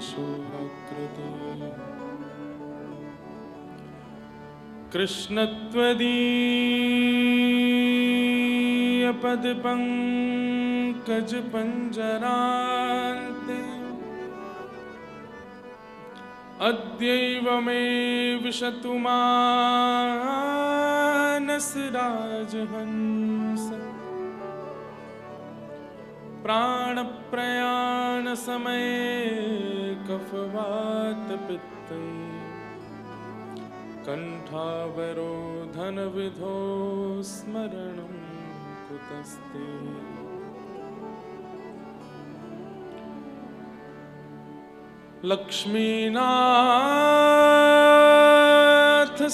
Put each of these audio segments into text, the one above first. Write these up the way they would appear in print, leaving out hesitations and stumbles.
किशोराकृति कृष्णत्वदीय पद पंकज पंजरान्ते अद्यैव मे विशतु मानस राजहंस प्राण प्रयाण समये कफवात पित्ते कंठावरोधन विधो स्मरणं कुतस्ते लक्ष्मीनाथ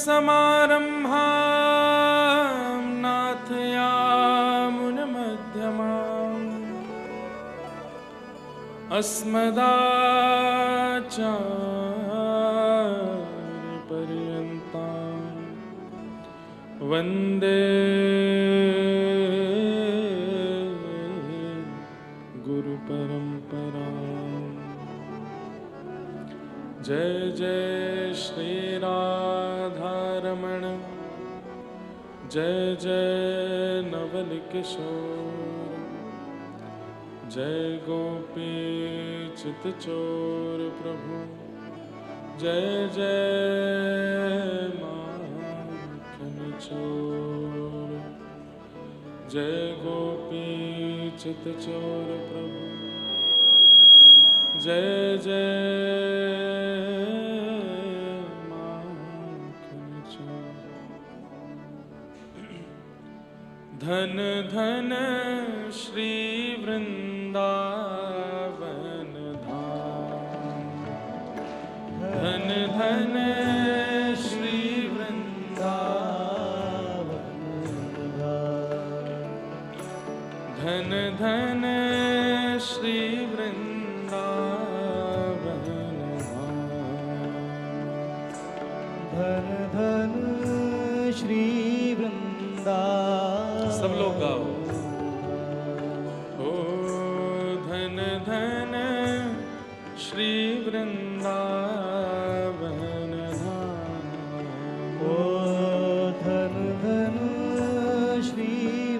समारंभां नाथयामुनमध्यमाम् अस्मदाचार्यपर्यन्तां वन्दे गुरुपरम्पराम्। जय जय श्री राधारमण, जय जय नवल किशोर, जय गोपी चितचोर प्रभु, जय जय माखन चोर, जय गोपी चितचोर प्रभु, जय जय माखन चोर। धन धन श्री वृंदावन धाम, धन धन श्री वृंदावन धाम, धन धन श्री वृंदावन धाम, धन धन श्री वृंदावन। सब लोग गाओ। धन श्री वृंदावन धाम, ओ धन धन श्री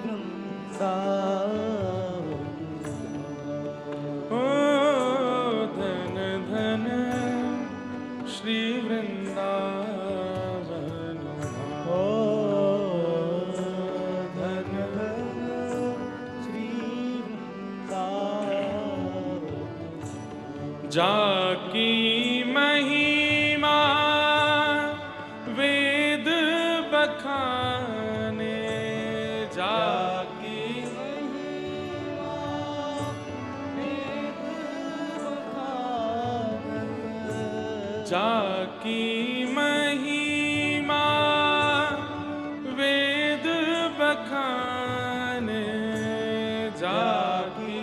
वृंदावन, ओ धन धन श्री वृंदावन धाम, ओ धन धन श्री वृंदावन। जाकी महिमा वेद बखाने, जाकी महिमा वेद बखाने, जाकी महिमा वेद बखाने, जाकी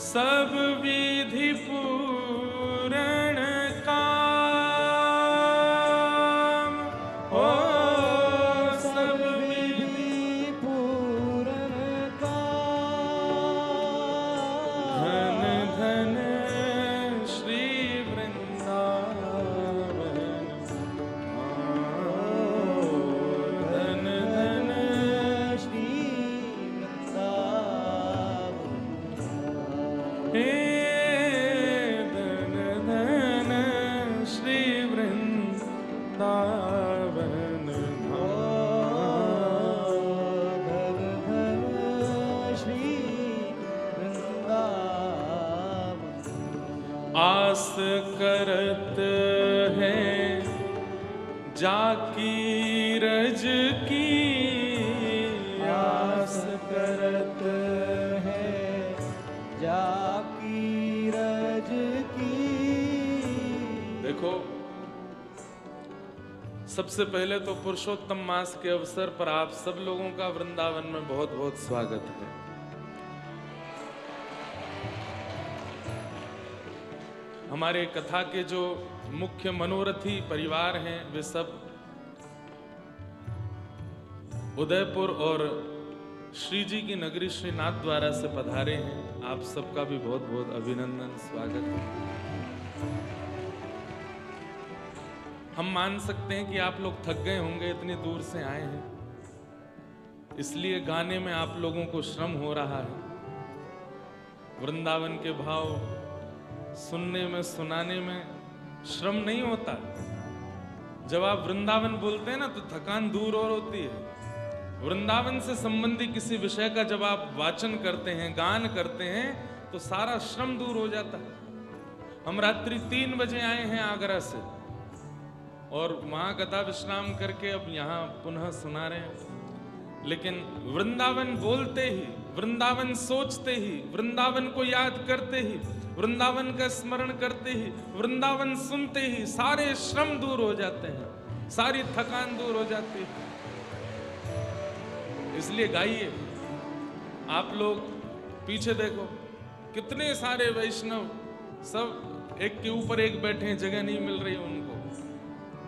सब विधि पूरण काम, हो सब विधि पूरण काम। धन धन श्री वृंदावन धाम, धन धन श्री वृंदावन। हे धन धन श्री वृंदावन धाम, धन धन श्री वृंदावन। आस करत है जाकी रज की, आस करत है जाकी रज की। देखो, सबसे पहले तो पुरुषोत्तम मास के अवसर पर आप सब लोगों का वृंदावन में बहुत बहुत स्वागत है। हमारे कथा के जो मुख्य मनोरथी परिवार हैं वे सब उदयपुर और श्री जी की नगरी श्री नाथ द्वारा से पधारे हैं। आप सबका भी बहुत बहुत अभिनंदन, स्वागत है। हम मान सकते हैं कि आप लोग थक गए होंगे, इतनी दूर से आए हैं, इसलिए गाने में आप लोगों को श्रम हो रहा है। वृंदावन के भाव सुनने में, सुनाने में श्रम नहीं होता। जब आप वृंदावन बोलते हैं ना तो थकान दूर और होती है। वृंदावन से संबंधी किसी विषय का जब आप वाचन करते हैं, गान करते हैं, तो सारा श्रम दूर हो जाता है। हम रात्रि 3 बजे आए हैं आगरा से और वहां कथा विश्राम करके अब यहाँ पुनः सुना रहे हैं। लेकिन वृंदावन बोलते ही, वृंदावन सोचते ही, वृंदावन को याद करते ही, वृंदावन का स्मरण करते ही, वृंदावन सुनते ही सारे श्रम दूर हो जाते हैं, सारी थकान दूर हो जाती है। इसलिए गाइए। आप लोग पीछे देखो, कितने सारे वैष्णव सब एक के ऊपर एक बैठे हैं, जगह नहीं मिल रही उनको,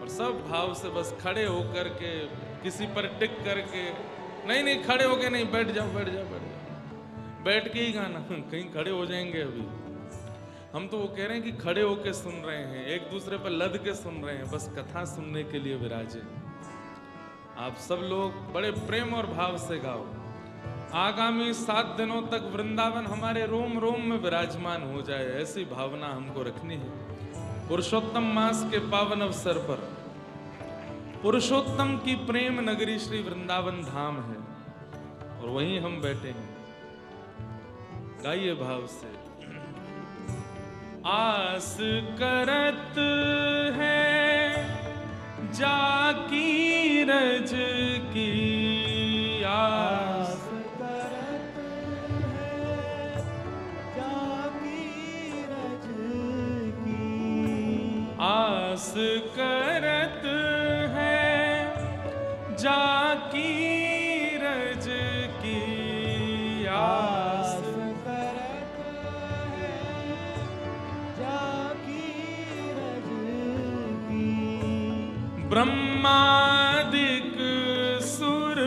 और सब भाव से बस खड़े होकर के, किसी पर टिक करके, नहीं खड़े होके नहीं, बैठ जाओ बैठ जाओ बैठ जाओ, बैठ के ही गाना, कहीं खड़े हो जाएंगे अभी। हम तो वो कह रहे हैं कि खड़े होके सुन रहे हैं, एक दूसरे पर लद के सुन रहे हैं, बस कथा सुनने के लिए विराजे। आप सब लोग बड़े प्रेम और भाव से गाओ। आगामी 7 दिनों तक वृंदावन हमारे रोम रोम में विराजमान हो जाए, ऐसी भावना हमको रखनी है। पुरुषोत्तम मास के पावन अवसर पर पुरुषोत्तम की प्रेम नगरी श्री वृंदावन धाम है और वहीं हम बैठे हैं। गाइए भाव से। आस करत है जाकी रज की, आस करत है जाकी रज की, आस करत है जाकी रज की, आस करत है जाकी रज की। ब्रह्मादिक सुर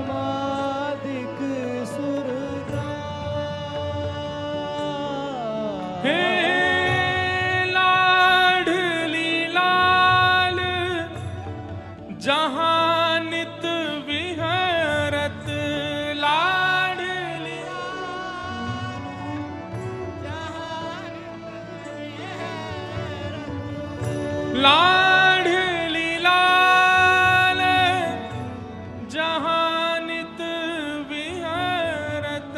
ब्रह्मादिक सुर हे लाडली लाल जहां नित विहरत, लाडली लाडली लाल जहां नित विहरत,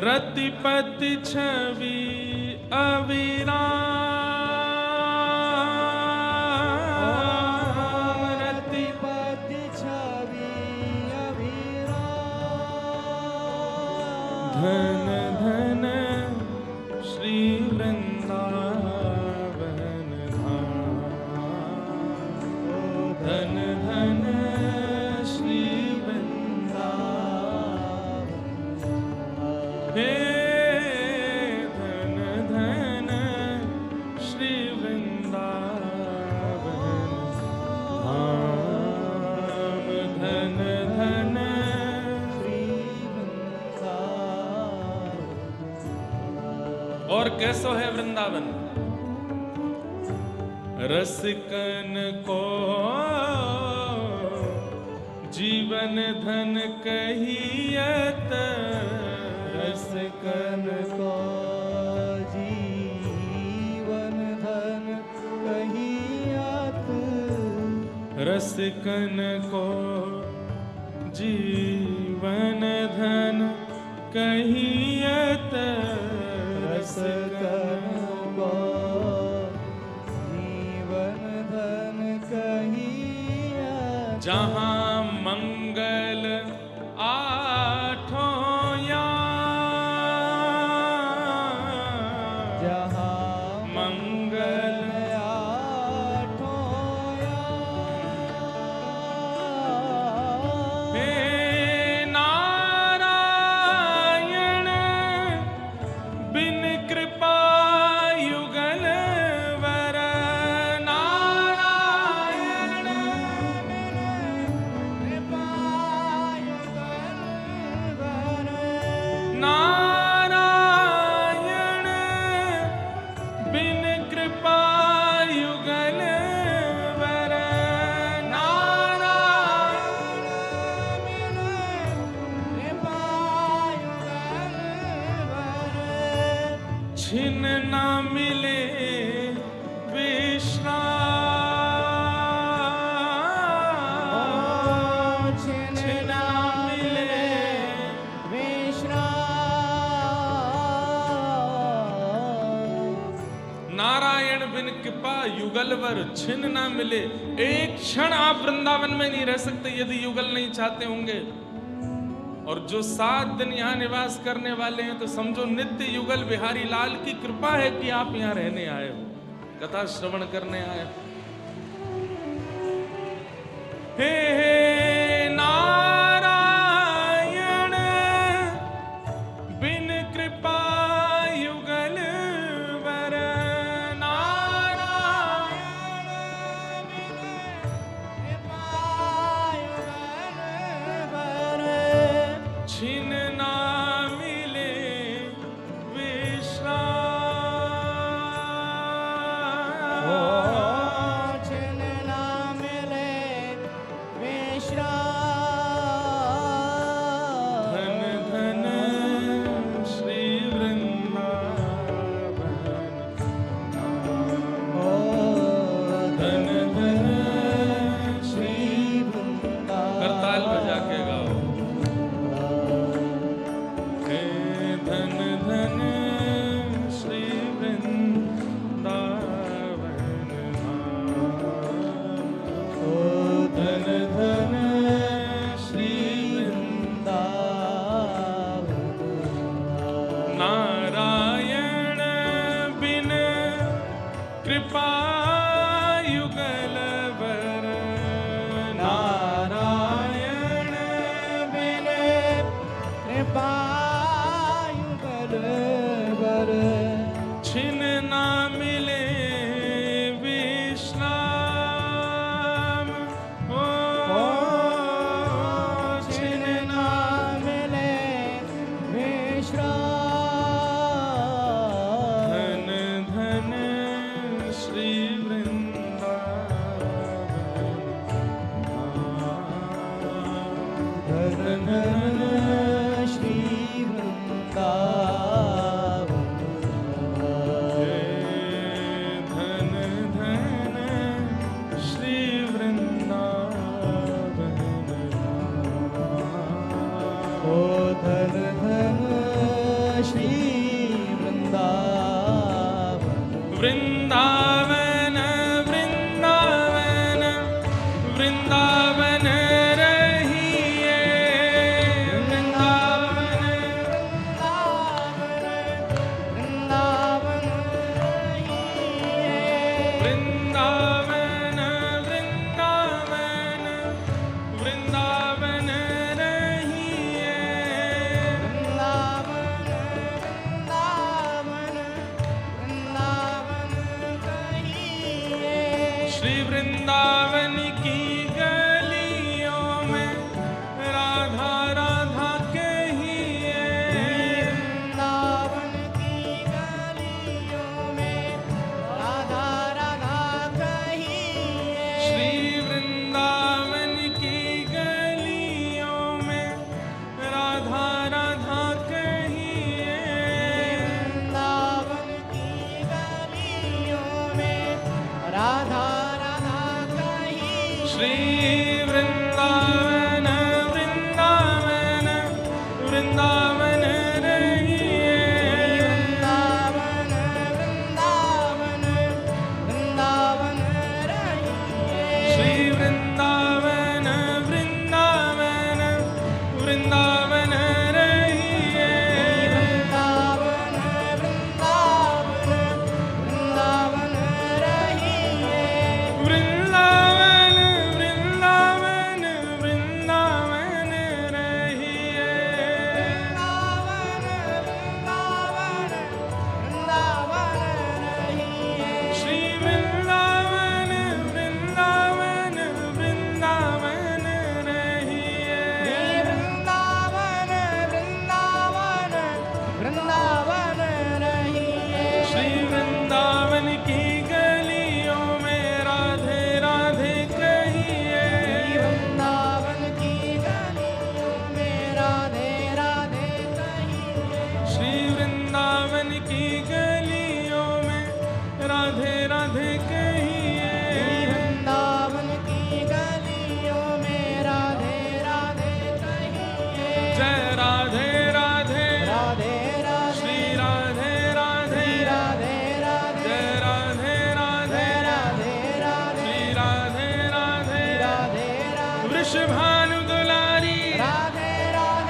रतिपति छवि अविराम, रतिपति छवि अभिराम। धन धन श्री वृंदावन धाम, धन धन श्री हे धन धन श्री वृंदावन धाम, धन धन श्री वृंदावन। और कैसो है वृंदावन? रसिकन को जीवन धन कहियत, रसिकन को जीवन धन कहियत, रसिकन को जीवन धन कहियत, रसिकन को जीवन धन कहियत। जहाँ मंगल आठों जहाँ मंगल आठों हे नारायण छिन ना मिले विश्राम, छिन छिन ना ना मिले विश्राम। नारायण बिन कृपा युगल वर छिन ना मिले। एक क्षण आप वृंदावन में नहीं रह सकते यदि युगल नहीं चाहते होंगे। और जो 7 दिन यहाँ निवास करने वाले हैं तो समझो नित्य युगल बिहारी लाल की कृपा है कि आप यहाँ रहने आए हो, कथा श्रवण करने आए हो। हे नारायण बिन कृपा युगल वर, नारायण छिन ना मिले विश्राम, छिन ना मिले विश्राम। धन धन श्री वृंदावन, धन धन श्री करताल बजा के गाओ। हे धन धन श्री वृंदावन धन धन श्री नारायण बिन कृपा युगल वर, नारायण बिन कृपा युगल वर। छिन ना मिले विश्राम, ओ छिन ना मिले विश्राम। धन धन श्री वृंदावन, धन धन श्री वृंदावन। धन धन श्री वृंदावन, ओ धन धन श्री वृंदावन। वृंदावन वृंदावन वृंदावन रहिए, वृंदावन वृंदावन रहिए। वृंदावन वृंदावन वृंदावन रहिए। वृंदावन वृंदावन वृंदावन रहिए। श्री वृंदावन की गलियों में राधा राधा कहिए। वृंदावन की गलियों में राधा राधा कहिए। श्री वृंदावन की गलियों में राधा राधा कहिए। वृंदावन की गलियों में राधा राधा कहिए।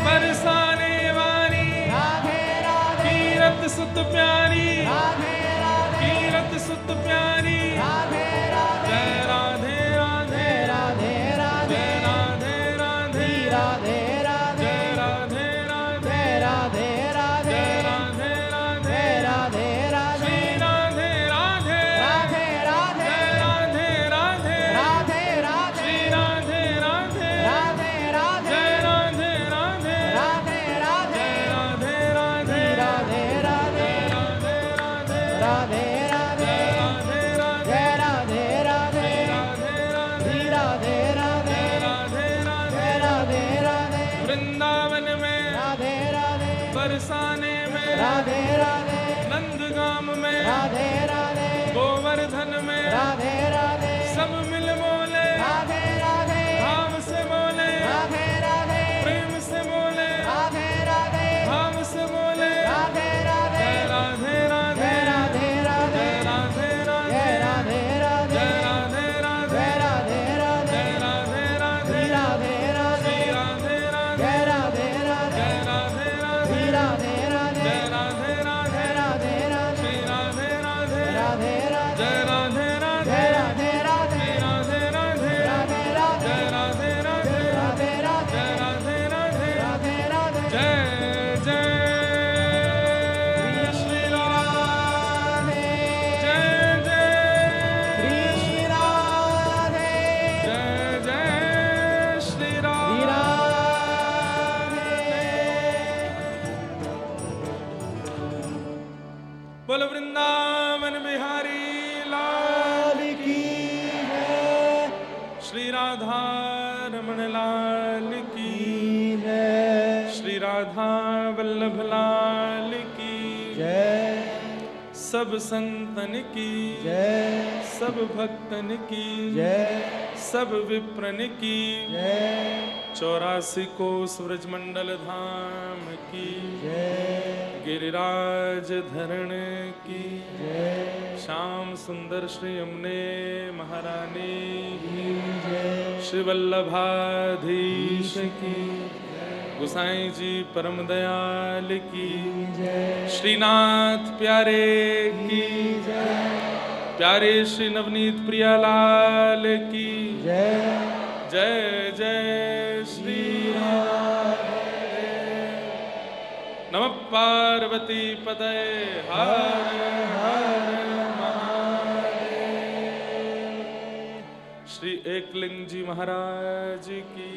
बरसाने वाली राधे राधे कीरत सुत प्यारी राधे राधे कीरत सुत प्यारी राधे राधे जय राधे राधे राधे राधे जय राधे राधे राधे राधे जय राधे राधे राधे राधे जय राधे राधे राधे राधे श्री राधे राधे राधे राधे जय राधे राधे राधे राधे श्री राधे राधे राधे राधे जय राधे राधे राधे राधे जय राधे राधे राधे राधे राधे राधे राधे राधे राधे राधे जय राधे राधे राधे राधे राधे राधे राधे राधे राधे राधे वृंदावन में राधे राधे बरसाने में राधे राधे नंदगाम में राधे राधे गोवर्धन में राधे राधे सब मिल बोले राधे राधे भाव से बोले राधे राधे प्रेम से बोले राधे राधे भाव से बोले राधे राधे जय राधे राधे राधे राधे जय राधे राधे जय राधे राधे जय राधे राधे जय राधे राधे जय राधे राधे राधे राधे श्री राधे राधे जय राधे राधे जय राधे राधे राधे राधे जय राधे राधे राधे राधे श्री राधे राधे राधे राधे जय राधे राधे जय राधे राधे श्री राधे राधे राधे राधे जय राधे राधे राधे राधे जय राधे राधे राधे राधे जय जय श्री राधे जय जय श्री राधे जय जय श्री राधे बोल वृंदावन बिहारी लाल की है श्री राधा रमण लाल की जय श्री राधा वल्लभ लाल की जय सब संतन की जय सब भक्तन की जय सब विप्रन की जय 84 कोस ब्रज मंडल धाम की जय गिरिराज धरण की जय श्याम सुंदर श्री यमुने महारानी की जय श्री वल्लभाधीश की गोसाई जी परम दयाल की जय श्रीनाथ प्यारे की प्यारे श्री नवनीत प्रियालाल की जय जय जय श्री राधे नमः पार्वती पतये हर हर महादेव श्री एकलिंग जी महाराज की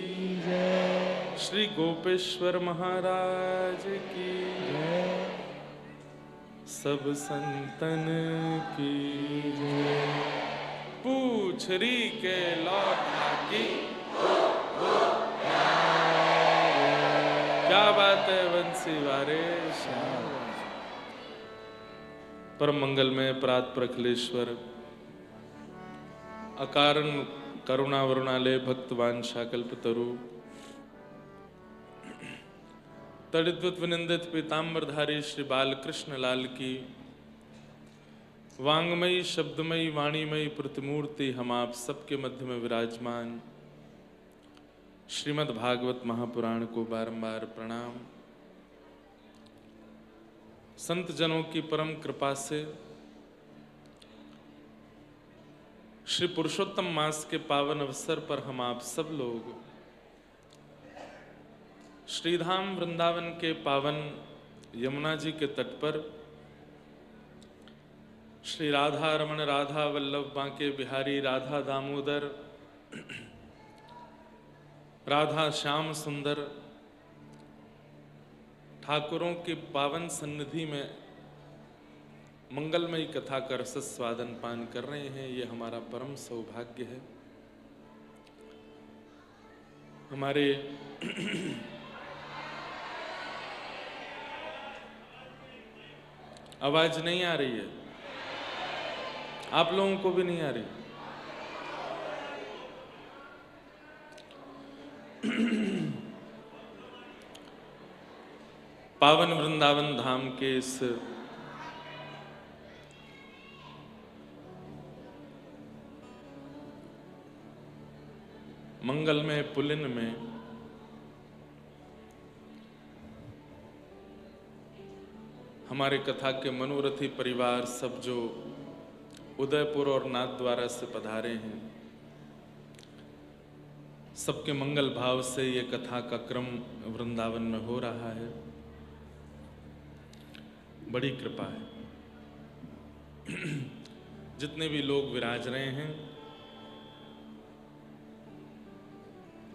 जय श्री गोपेश्वर महाराज की सब संतन की जय पूछरी के लौटा की क्या बात है वंशी वारे श्याम परम मंगल में प्रात प्रखलेश्वर अकारण करुणा वरुणालय भक्तवान शाकल्प तरु तड़िद्वत विनिंदित पीताम्बरधारी श्री बालकृष्ण लाल की वांगमयी शब्दमयी वाणीमयी प्रतिमूर्ति हम आप सबके मध्य में विराजमान श्रीमद् भागवत महापुराण को बारंबार प्रणाम। संत जनों की परम कृपा से श्री पुरुषोत्तम मास के पावन अवसर पर हम आप सब लोग श्रीधाम वृंदावन के पावन यमुना जी के तट पर श्री राधा रमण राधा वल्लभ बांके बिहारी राधा दामोदर राधा श्याम सुंदर ठाकुरों की पावन सन्निधि में मंगलमयी कथा का रसस्वादन पान कर रहे हैं। ये हमारा परम सौभाग्य है। हमारे आवाज नहीं आ रही है, आप लोगों को भी नहीं आ रही। पावन वृंदावन धाम के इस मंगलमय पुलिन में हमारे कथा के मनोरथी परिवार सब जो उदयपुर और नाथद्वारा से पधारे हैं, सबके मंगल भाव से ये कथा का क्रम वृंदावन में हो रहा है। बड़ी कृपा है। जितने भी लोग विराज रहे हैं,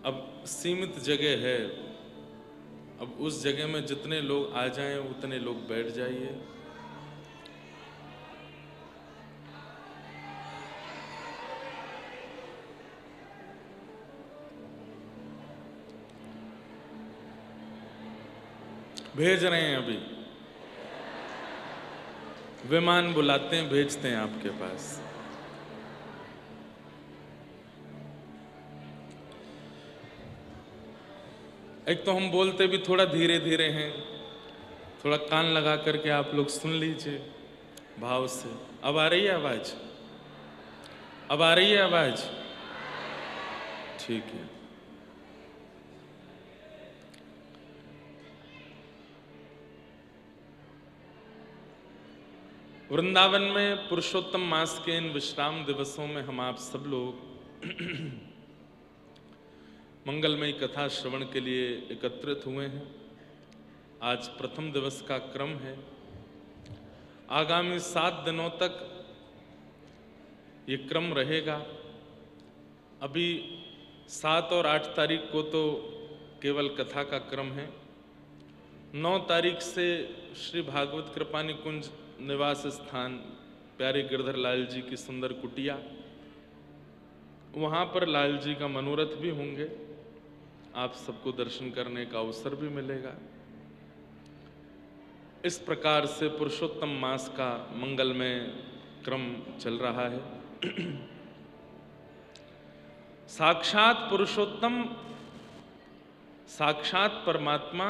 अब सीमित जगह है, अब उस जगह में जितने लोग आ जाएं उतने लोग बैठ जाइए। भेज रहे हैं, अभी विमान बुलाते हैं, भेजते हैं आपके पास। एक तो हम बोलते भी थोड़ा धीरे धीरे हैं, थोड़ा कान लगा करके आप लोग सुन लीजिए भाव से। अब आ रही है आवाज? अब आ रही है आवाज? ठीक है। वृंदावन में पुरुषोत्तम मास के इन विश्राम दिवसों में हम आप सब लोग मंगलमयी कथा श्रवण के लिए एकत्रित हुए हैं। आज प्रथम दिवस का क्रम है। आगामी 7 दिनों तक ये क्रम रहेगा। अभी 7 और 8 तारीख को तो केवल कथा का क्रम है। 9 तारीख से श्री भागवत कृपा निकुंज निवास स्थान प्यारे गिरधर लाल जी की सुंदर कुटिया, वहाँ पर लाल जी का मनोरथ भी होंगे। आप सबको दर्शन करने का अवसर भी मिलेगा। इस प्रकार से पुरुषोत्तम मास का मंगलमय क्रम चल रहा है। साक्षात पुरुषोत्तम, साक्षात परमात्मा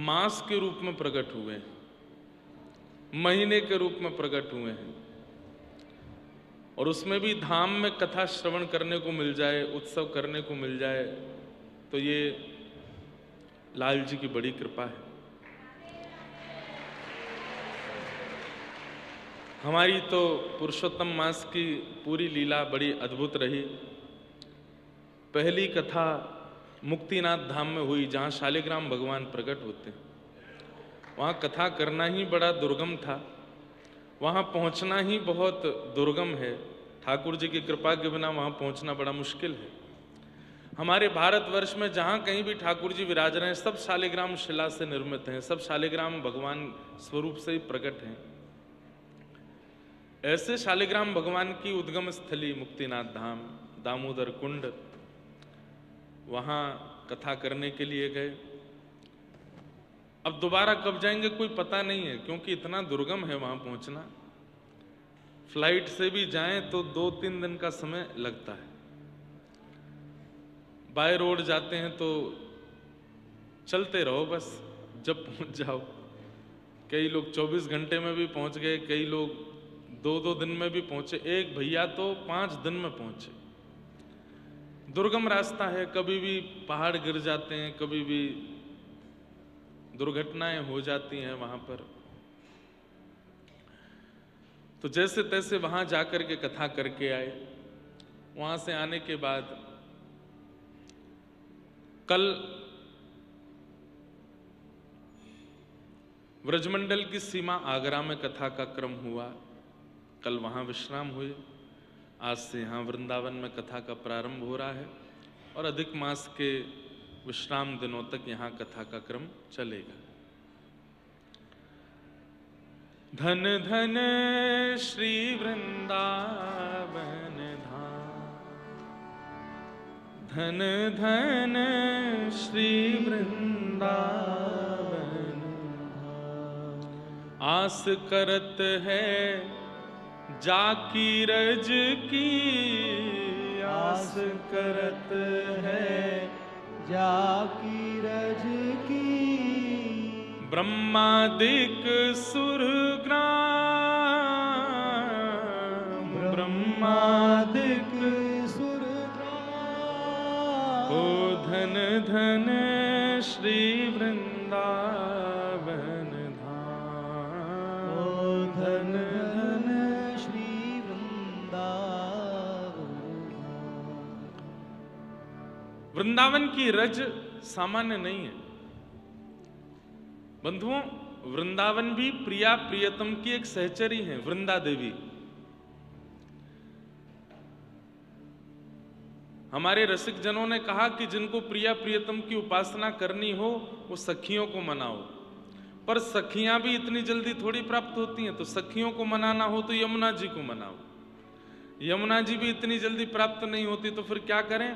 मास के रूप में प्रकट हुए हैं, महीने के रूप में प्रकट हुए हैं। और उसमें भी धाम में कथा श्रवण करने को मिल जाए, उत्सव करने को मिल जाए, तो ये लाल जी की बड़ी कृपा है। हमारी तो पुरुषोत्तम मास की पूरी लीला बड़ी अद्भुत रही। पहली कथा मुक्तिनाथ धाम में हुई, जहाँ शालिग्राम भगवान प्रकट होते हैं। वहाँ कथा करना ही बड़ा दुर्गम था, वहाँ पहुँचना ही बहुत दुर्गम है। ठाकुर जी की कृपा के बिना वहाँ पहुँचना बड़ा मुश्किल है। हमारे भारतवर्ष में जहाँ कहीं भी ठाकुर जी विराज रहे हैं, सब शालिग्राम शिला से निर्मित हैं, सब शालिग्राम भगवान स्वरूप से ही प्रकट हैं। ऐसे शालिग्राम भगवान की उद्गम स्थली मुक्तिनाथ धाम, दामोदर कुंड, वहाँ कथा करने के लिए गए। अब दोबारा कब जाएंगे कोई पता नहीं है, क्योंकि इतना दुर्गम है वहाँ पहुँचना। फ्लाइट से भी जाएं तो 2-3 दिन का समय लगता है। बाय रोड जाते हैं तो चलते रहो बस, जब पहुँच जाओ। कई लोग 24 घंटे में भी पहुँच गए, कई लोग 2-2 दिन में भी पहुँचे। एक भैया तो 5 दिन में पहुँचे। दुर्गम रास्ता है, कभी भी पहाड़ गिर जाते हैं, कभी भी दुर्घटनाएं हो जाती हैं वहाँ पर। तो जैसे तैसे वहाँ जाकर के कथा करके आए। वहाँ से आने के बाद कल व्रजमंडल की सीमा आगरा में कथा का क्रम हुआ। कल वहाँ विश्राम हुए। आज से यहाँ वृंदावन में कथा का प्रारंभ हो रहा है और अधिक मास के विश्राम दिनों तक यहाँ कथा का क्रम चलेगा। धन धन श्री वृंदावन धाम, धन धन श्री वृंदावन धाम। आस करत है जाकी रज की, आस करत है जाकी रज की। ब्रह्मादिक सुरग्राम, ब्रह्मादिक सुरग्राम। ओ धन धन श्री वृंदावन धाम। वृंदावन की रज सामान्य नहीं है बंधुओं। वृंदावन भी प्रिया प्रियतम की एक सहचरी है, वृंदा देवी। हमारे रसिक जनों ने कहा कि जिनको प्रिया प्रियतम की उपासना करनी हो वो सखियों को मनाओ, पर सखियां भी इतनी जल्दी थोड़ी प्राप्त होती हैं। तो सखियों को मनाना हो तो यमुना जी को मनाओ, यमुना जी भी इतनी जल्दी प्राप्त नहीं होती, तो फिर क्या करें?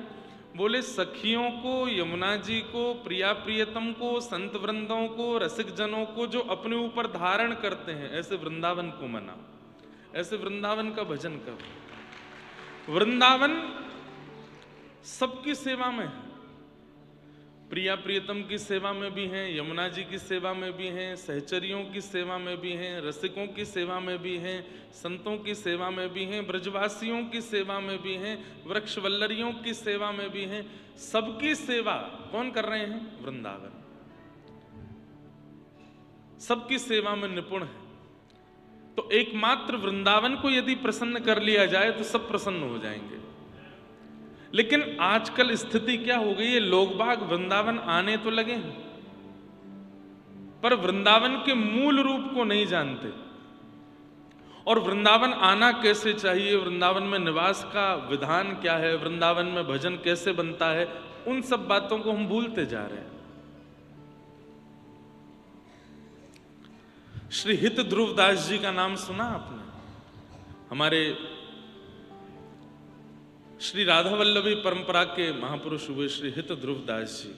बोले सखियों को, यमुना जी को, प्रिया प्रियतम को, संत वृंदों को, रसिक जनों को जो अपने ऊपर धारण करते हैं, ऐसे वृंदावन को मनाओ, ऐसे वृंदावन का भजन करो। वृंदावन सबकी सेवा में है, प्रिया प्रियतम की सेवा में भी हैं, यमुना जी की सेवा में भी हैं, सहचरियों की सेवा में भी हैं, रसिकों की सेवा में भी हैं, संतों की सेवा में भी हैं, ब्रजवासियों की सेवा में भी हैं, वृक्षवल्लरियों की सेवा में भी हैं। सबकी सेवा कौन कर रहे हैं? वृंदावन। सबकी सेवा में निपुण है। तो एकमात्र वृंदावन को यदि प्रसन्न कर लिया जाए तो सब प्रसन्न हो जाएंगे। लेकिन आजकल स्थिति क्या हो गई है? लोग बाग वृंदावन आने तो लगे हैं, पर वृंदावन के मूल रूप को नहीं जानते। और वृंदावन आना कैसे चाहिए, वृंदावन में निवास का विधान क्या है, वृंदावन में भजन कैसे बनता है, उन सब बातों को हम भूलते जा रहे हैं। श्री हित ध्रुवदास जी का नाम सुना आपने? हमारे श्री राधा वल्लभी परंपरा के महापुरुष हुए श्री हित ध्रुवदास जी।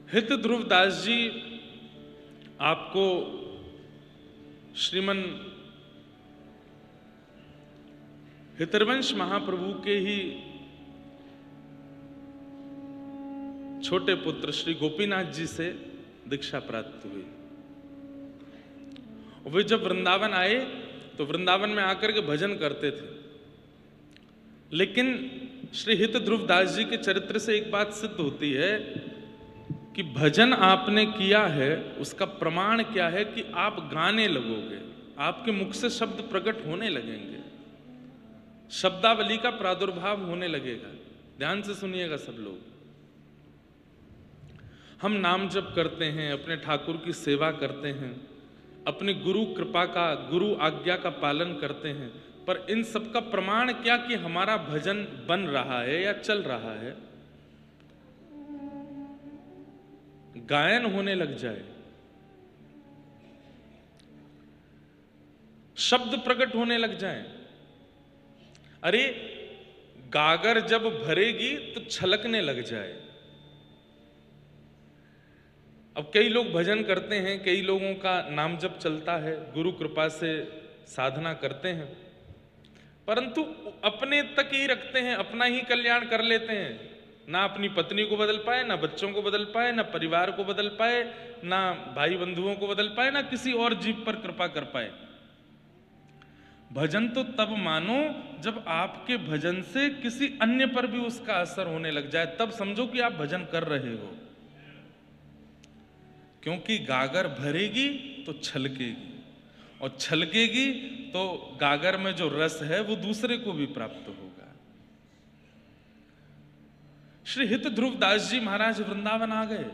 हित ध्रुवदास जी आपको श्रीमन हितरवंश महाप्रभु के ही छोटे पुत्र श्री गोपीनाथ जी से दीक्षा प्राप्त हुई। वे जब वृंदावन आए तो वृंदावन में आकर के भजन करते थे, लेकिन श्री हित ध्रुवदास जी के चरित्र से एक बात सिद्ध होती है कि भजन आपने किया है उसका प्रमाण क्या है कि आप गाने लगोगे, आपके मुख से शब्द प्रकट होने लगेंगे, शब्दावली का प्रादुर्भाव होने लगेगा। ध्यान से सुनिएगा सब लोग। हम नाम जप करते हैं, अपने ठाकुर की सेवा करते हैं, अपनी गुरु कृपा का, गुरु आज्ञा का पालन करते हैं, पर इन सब का प्रमाण क्या कि हमारा भजन बन रहा है या चल रहा है? गायन होने लग जाए, शब्द प्रकट होने लग जाए। अरे गागर जब भरेगी तो छलकने लग जाए। अब कई लोग भजन करते हैं, कई लोगों का नाम जप चलता है, गुरु कृपा से साधना करते हैं, परंतु अपने तक ही रखते हैं, अपना ही कल्याण कर लेते हैं। ना अपनी पत्नी को बदल पाए, ना बच्चों को बदल पाए, ना परिवार को बदल पाए, ना भाई बंधुओं को बदल पाए, ना किसी और जीव पर कृपा कर पाए। भजन तो तब मानो जब आपके भजन से किसी अन्य पर भी उसका असर होने लग जाए, तब समझो कि आप भजन कर रहे हो। क्योंकि गागर भरेगी तो छलकेगी, और छलकेगी तो गागर में जो रस है वो दूसरे को भी प्राप्त होगा। श्री हित ध्रुवदास जी महाराज वृंदावन आ गए,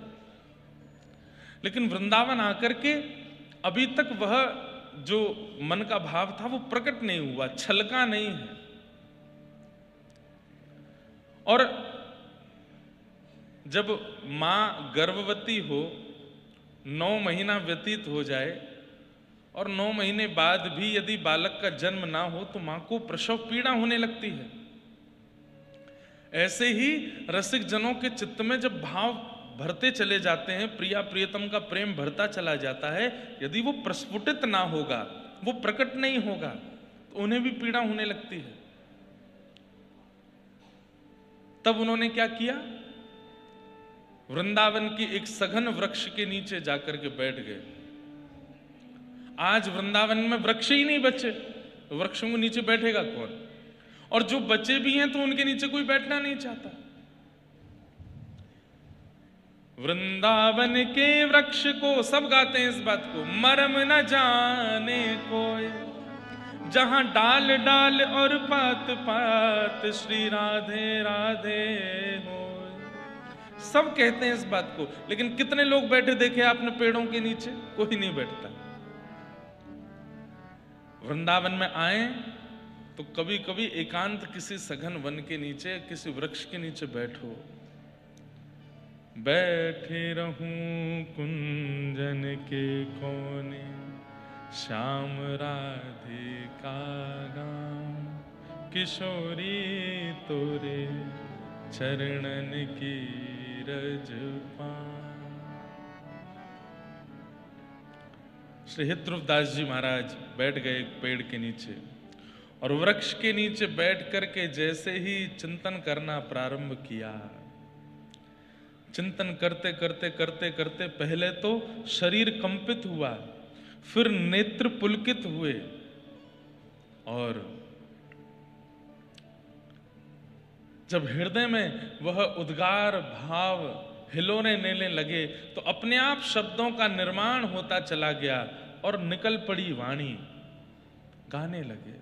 लेकिन वृंदावन आकर के अभी तक वह जो मन का भाव था वो प्रकट नहीं हुआ, छलका नहीं है। और जब मां गर्भवती हो, 9 महीना व्यतीत हो जाए और 9 महीने बाद भी यदि बालक का जन्म ना हो तो मां को प्रसव पीड़ा होने लगती है। ऐसे ही रसिक जनों के चित्त में जब भाव भरते चले जाते हैं, प्रिया प्रियतम का प्रेम भरता चला जाता है, यदि वो प्रस्फुटित ना होगा, वो प्रकट नहीं होगा, तो उन्हें भी पीड़ा होने लगती है। तब उन्होंने क्या किया? वृंदावन की एक सघन वृक्ष के नीचे जाकर के बैठ गए। आज वृंदावन में वृक्ष ही नहीं बचे, वृक्षों के नीचे बैठेगा कौन? और जो बचे भी हैं तो उनके नीचे कोई बैठना नहीं चाहता। वृंदावन के वृक्ष को, सब गाते हैं इस बात को, मरम न जाने कोई, जहां डाल डाल और पात पात श्री राधे राधे हो। सब कहते हैं इस बात को, लेकिन कितने लोग बैठे देखे आपने पेड़ों के नीचे? कोई नहीं बैठता। वृंदावन में आए तो कभी कभी एकांत किसी सघन वन के नीचे, किसी वृक्ष के नीचे बैठो। बैठे रहूं कुंजन के कोने, श्याम राधिका गाम, किशोरी तोरे चरणन की रज पान। श्री हितध्रुवदास जी महाराज बैठ गए एक पेड़ के नीचे, और वृक्ष के नीचे बैठ करके जैसे ही चिंतन करना प्रारंभ किया, चिंतन करते करते करते करते पहले तो शरीर कंपित हुआ, फिर नेत्र पुलकित हुए, और जब हृदय में वह उद्गार भाव हिलोरे लेने लगे तो अपने आप शब्दों का निर्माण होता चला गया और निकल पड़ी वाणी, गाने लगे।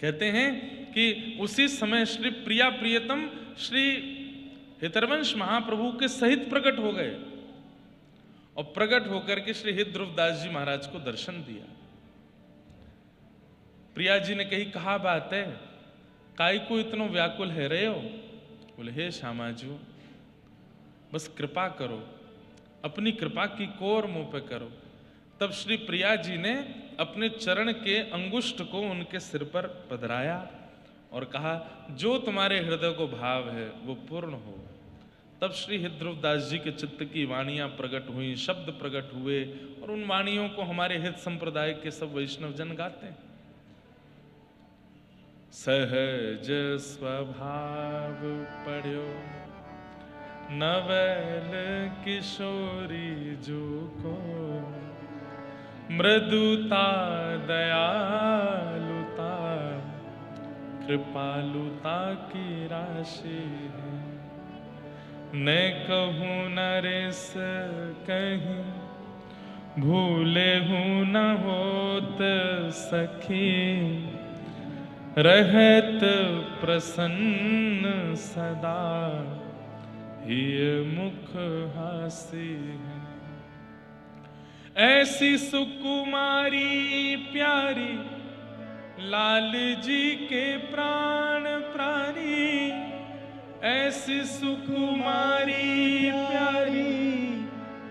कहते हैं कि उसी समय श्री प्रिया प्रियतम श्री हितरवंश महाप्रभु के सहित प्रकट हो गए, और प्रकट होकर के श्री हितध्रुवदास जी महाराज को दर्शन दिया। प्रिया जी ने कही, कहा बात है, काई को इतनो व्याकुल है रहे हो? बोले, हे श्यामाजू, बस कृपा करो, अपनी कृपा की कोर मुंह पे करो। तब श्री प्रिया जी ने अपने चरण के अंगुष्ठ को उनके सिर पर पधराया और कहा, जो तुम्हारे हृदय को भाव है वो पूर्ण हो। तब श्री हितध्रुवदास जी के चित्त की वाणियां प्रकट हुई, शब्द प्रकट हुए, और उन वाणियों को हमारे हित संप्रदाय के सब वैष्णव जन गाते हैं। सहज स्वभाव पढ़्यो नवल किशोरी जो को, मृदुता दयालुता कृपालुता की राशि है। न कहूँ नरेश कहीं, भूले हूँ न होत सखी, रहत प्रसन्न सदा ये मुख हासी है। ऐसी सुकुमारी प्यारी लाल जी के प्राण प्राणी, ऐसी सुकुमारी प्यारी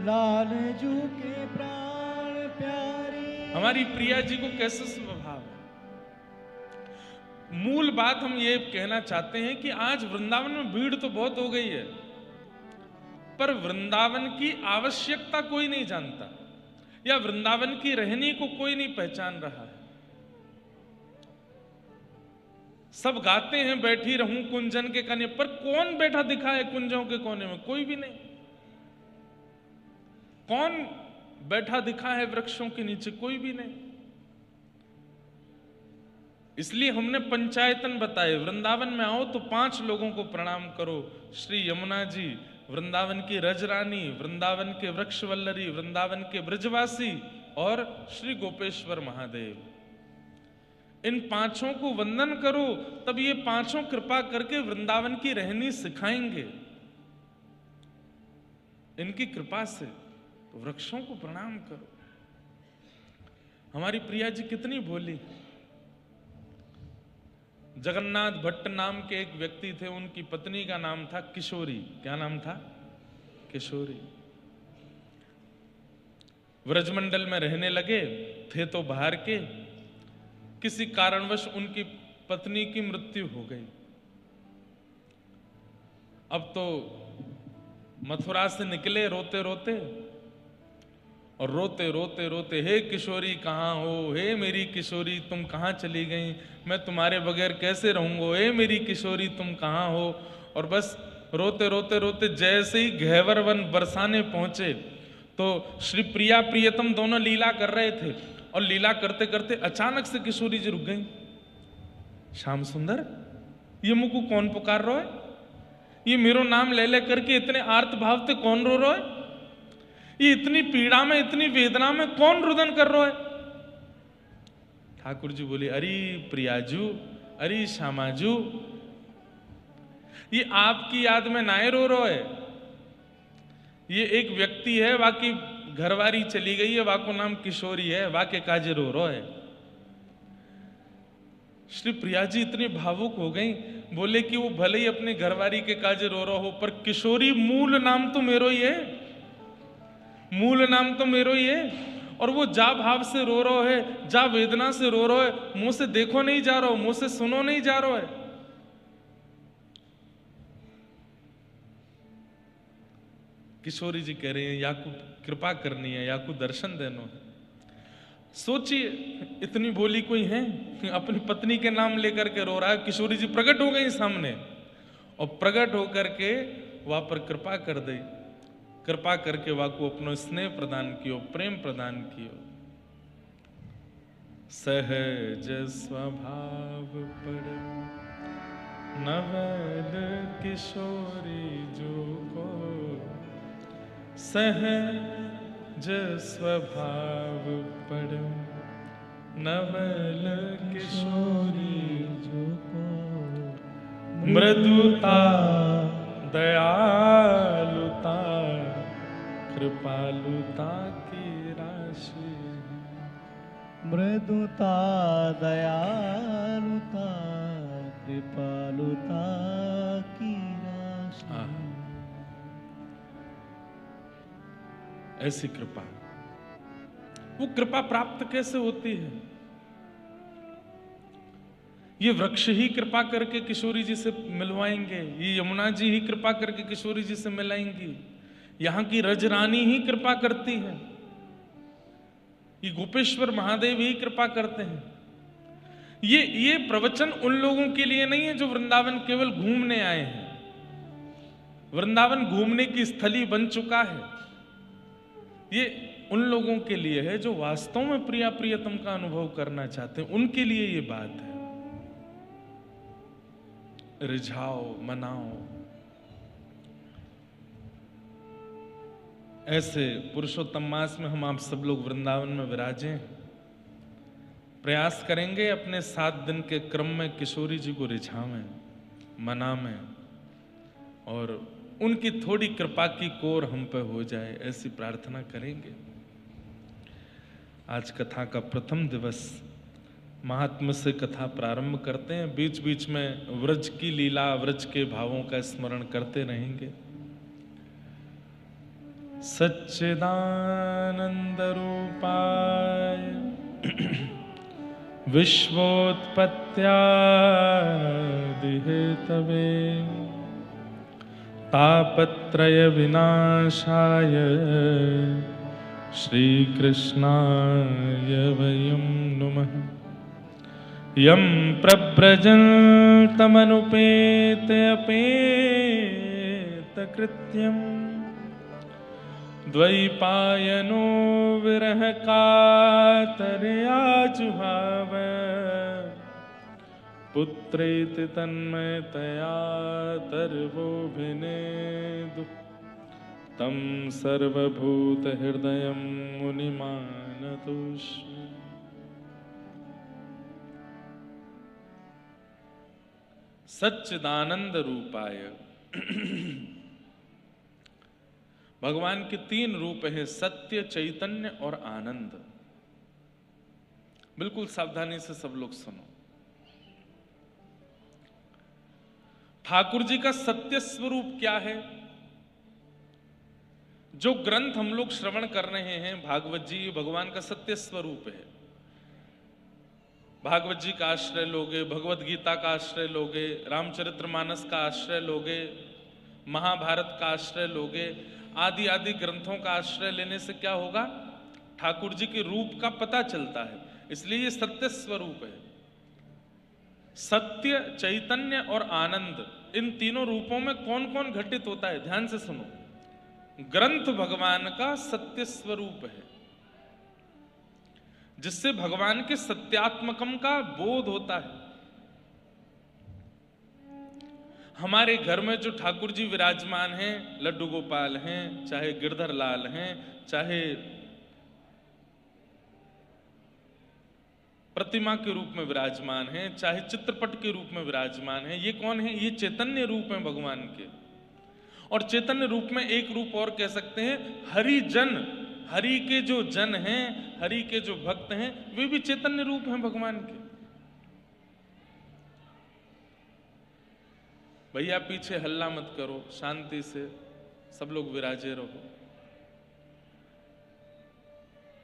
लाल जू के प्राण प्यारी। हमारी प्रिया जी को कैसे स्वभाव है? मूल बात हम ये कहना चाहते हैं कि आज वृंदावन में भीड़ तो बहुत हो गई है, पर वृंदावन की आवश्यकता कोई नहीं जानता, या वृंदावन की रहनी को कोई नहीं पहचान रहा है। सब गाते हैं बैठी रहूं कुंजन के कोने पर, कौन बैठा दिखा है कुंजों के कोने में? कोई भी नहीं। कौन बैठा दिखा है वृक्षों के नीचे? कोई भी नहीं। इसलिए हमने पंचायतन बताए, वृंदावन में आओ तो 5 लोगों को प्रणाम करो। श्री यमुना जी, वृंदावन की रजरानी, वृंदावन के वृक्षवल्लरी, वृंदावन के ब्रजवासी, और श्री गोपेश्वर महादेव। इन 5 को वंदन करो, तब ये 5 कृपा करके वृंदावन की रहनी सिखाएंगे। इनकी कृपा से तो वृक्षों को प्रणाम करो। हमारी प्रिया जी कितनी भोली। जगन्नाथ भट्ट नाम के एक व्यक्ति थे, उनकी पत्नी का नाम था किशोरी। क्या नाम था? किशोरी। व्रजमंडल में रहने लगे थे तो बाहर के, किसी कारणवश उनकी पत्नी की मृत्यु हो गई। अब तो मथुरा से निकले रोते रोते, और रोते रोते रोते, हे किशोरी कहाँ हो, हे मेरी किशोरी तुम कहाँ चली गई, मैं तुम्हारे बगैर कैसे रहूंगा, हे मेरी किशोरी तुम कहाँ हो। और बस रोते रोते रोते जैसे ही घेवर वन बरसाने पहुंचे तो श्री प्रिया प्रियतम दोनों लीला कर रहे थे, और लीला करते करते अचानक से किशोरी जी रुक गई। श्याम सुंदर, ये मुझको कौन पुकार रहा है? ये मेरो नाम ले ले करके इतने आर्त भाव से कौन रो रहा है? ये इतनी पीड़ा में, इतनी वेदना में कौन रुदन कर रहा है? ठाकुर जी बोले, अरे प्रियाजू, अरे श्यामाजू, ये आपकी याद में नाय रो रो है। ये एक व्यक्ति है, वाकी घरवारी चली गई है, वाको नाम किशोरी है, वाके काजे रो रो है। श्री प्रिया जी इतनी भावुक हो गई, बोले कि वो भले ही अपने घरवारी के काजे रो रहा हो, पर किशोरी मूल नाम तो मेरो ही है, मूल नाम तो मेरो ही है। और वो जा भाव से रो रहा है, जा वेदना से रो रहा है, मुंह से देखो नहीं जा रहा हो, मुंह से सुनो नहीं जा रहा है। किशोरी जी कह रहे हैं, याकू कृपा करनी है, याकू दर्शन देनो है। सोचिए, इतनी भोली कोई है, अपनी पत्नी के नाम लेकर के रो रहा है। किशोरी जी प्रकट हो गई सामने, और प्रकट होकर के वहां पर कृपा कर दी। कृपा करके वहां को अपनो स्नेह प्रदान कियो, प्रेम प्रदान कियो। सहज स्वभाव पर नवल किशोरी जो को, सहज स्वभाव पर नवल किशोरी जो को, मृदुता दयालुता कृपालुता की राशि, मृदुता दयालुता कृपालुता की राशि। ऐसी कृपा, वो कृपा प्राप्त कैसे होती है? ये वृक्ष ही कृपा करके किशोरी जी से मिलवाएंगे, ये यमुना जी ही कृपा करके किशोरी जी से मिलाएंगी, यहां की रजरानी ही कृपा करती है, ये गोपेश्वर महादेव ही कृपा करते हैं। ये प्रवचन उन लोगों के लिए नहीं है जो वृंदावन केवल घूमने आए हैं। वृंदावन घूमने की स्थली बन चुका है। ये उन लोगों के लिए है जो वास्तव में प्रिया प्रियतम का अनुभव करना चाहते हैं, उनके लिए ये बात है। रिझाओ, मनाओ। ऐसे पुरुषोत्तम मास में हम आप सब लोग वृंदावन में विराजे, प्रयास करेंगे अपने 7 दिन के क्रम में किशोरी जी को रिझावें, मनावें, और उनकी थोड़ी कृपा की कोर हम पे हो जाए, ऐसी प्रार्थना करेंगे। आज कथा का प्रथम दिवस, महात्मा से कथा प्रारंभ करते हैं। बीच बीच में व्रज की लीला, व्रज के भावों का स्मरण करते रहेंगे। सच्चिदानंद रूपाय विश्वोत्पत्त्यादि हेतवे तापत्रय विनाशाय श्रीकृष्णाय वयं नुमः। यं प्रव्रजन्तमनुपेत अपेतकृत्यं द्वैपायनो विरह कातरया जुहाव पुत्रेति तन्मयतया तर्वोऽभिनेदु तं सर्वभूतहृदयं मुनिमानतोऽस्मि। सच्चिदानंद रूपाय, भगवान के 3 रूप हैं, सत्य, चैतन्य और आनंद। बिल्कुल सावधानी से सब लोग सुनो। ठाकुर जी का सत्य स्वरूप क्या है? जो ग्रंथ हम लोग श्रवण कर रहे हैं, भागवत जी, भगवान का सत्य स्वरूप है। भागवत जी का आश्रय लोगे, भगवत गीता का आश्रय लोगे, रामचरितमानस का आश्रय लोगे, महाभारत का आश्रय लोगे, आदि आदि ग्रंथों का आश्रय लेने से क्या होगा? ठाकुर जी के रूप का पता चलता है। इसलिए ये सत्य स्वरूप है। सत्य, चैतन्य और आनंद, इन तीनों रूपों में कौन कौन घटित होता है? ध्यान से सुनो। ग्रंथ भगवान का सत्य स्वरूप है, जिससे भगवान के सत्यात्मकम का बोध होता है। हमारे घर में जो ठाकुर जी विराजमान हैं, लड्डू गोपाल हैं, चाहे गिरधर लाल हैं, चाहे प्रतिमा के रूप में विराजमान हैं, चाहे चित्रपट के रूप में विराजमान हैं। ये कौन है? ये चैतन्य रूप है भगवान के। और चैतन्य रूप में एक रूप और कह सकते हैं, हरि जन। हरि के जो जन हैं, हरि के जो भक्त हैं, वे भी चैतन्य रूप हैं भगवान के। भैया पीछे हल्ला मत करो, शांति से सब लोग विराजे रहो,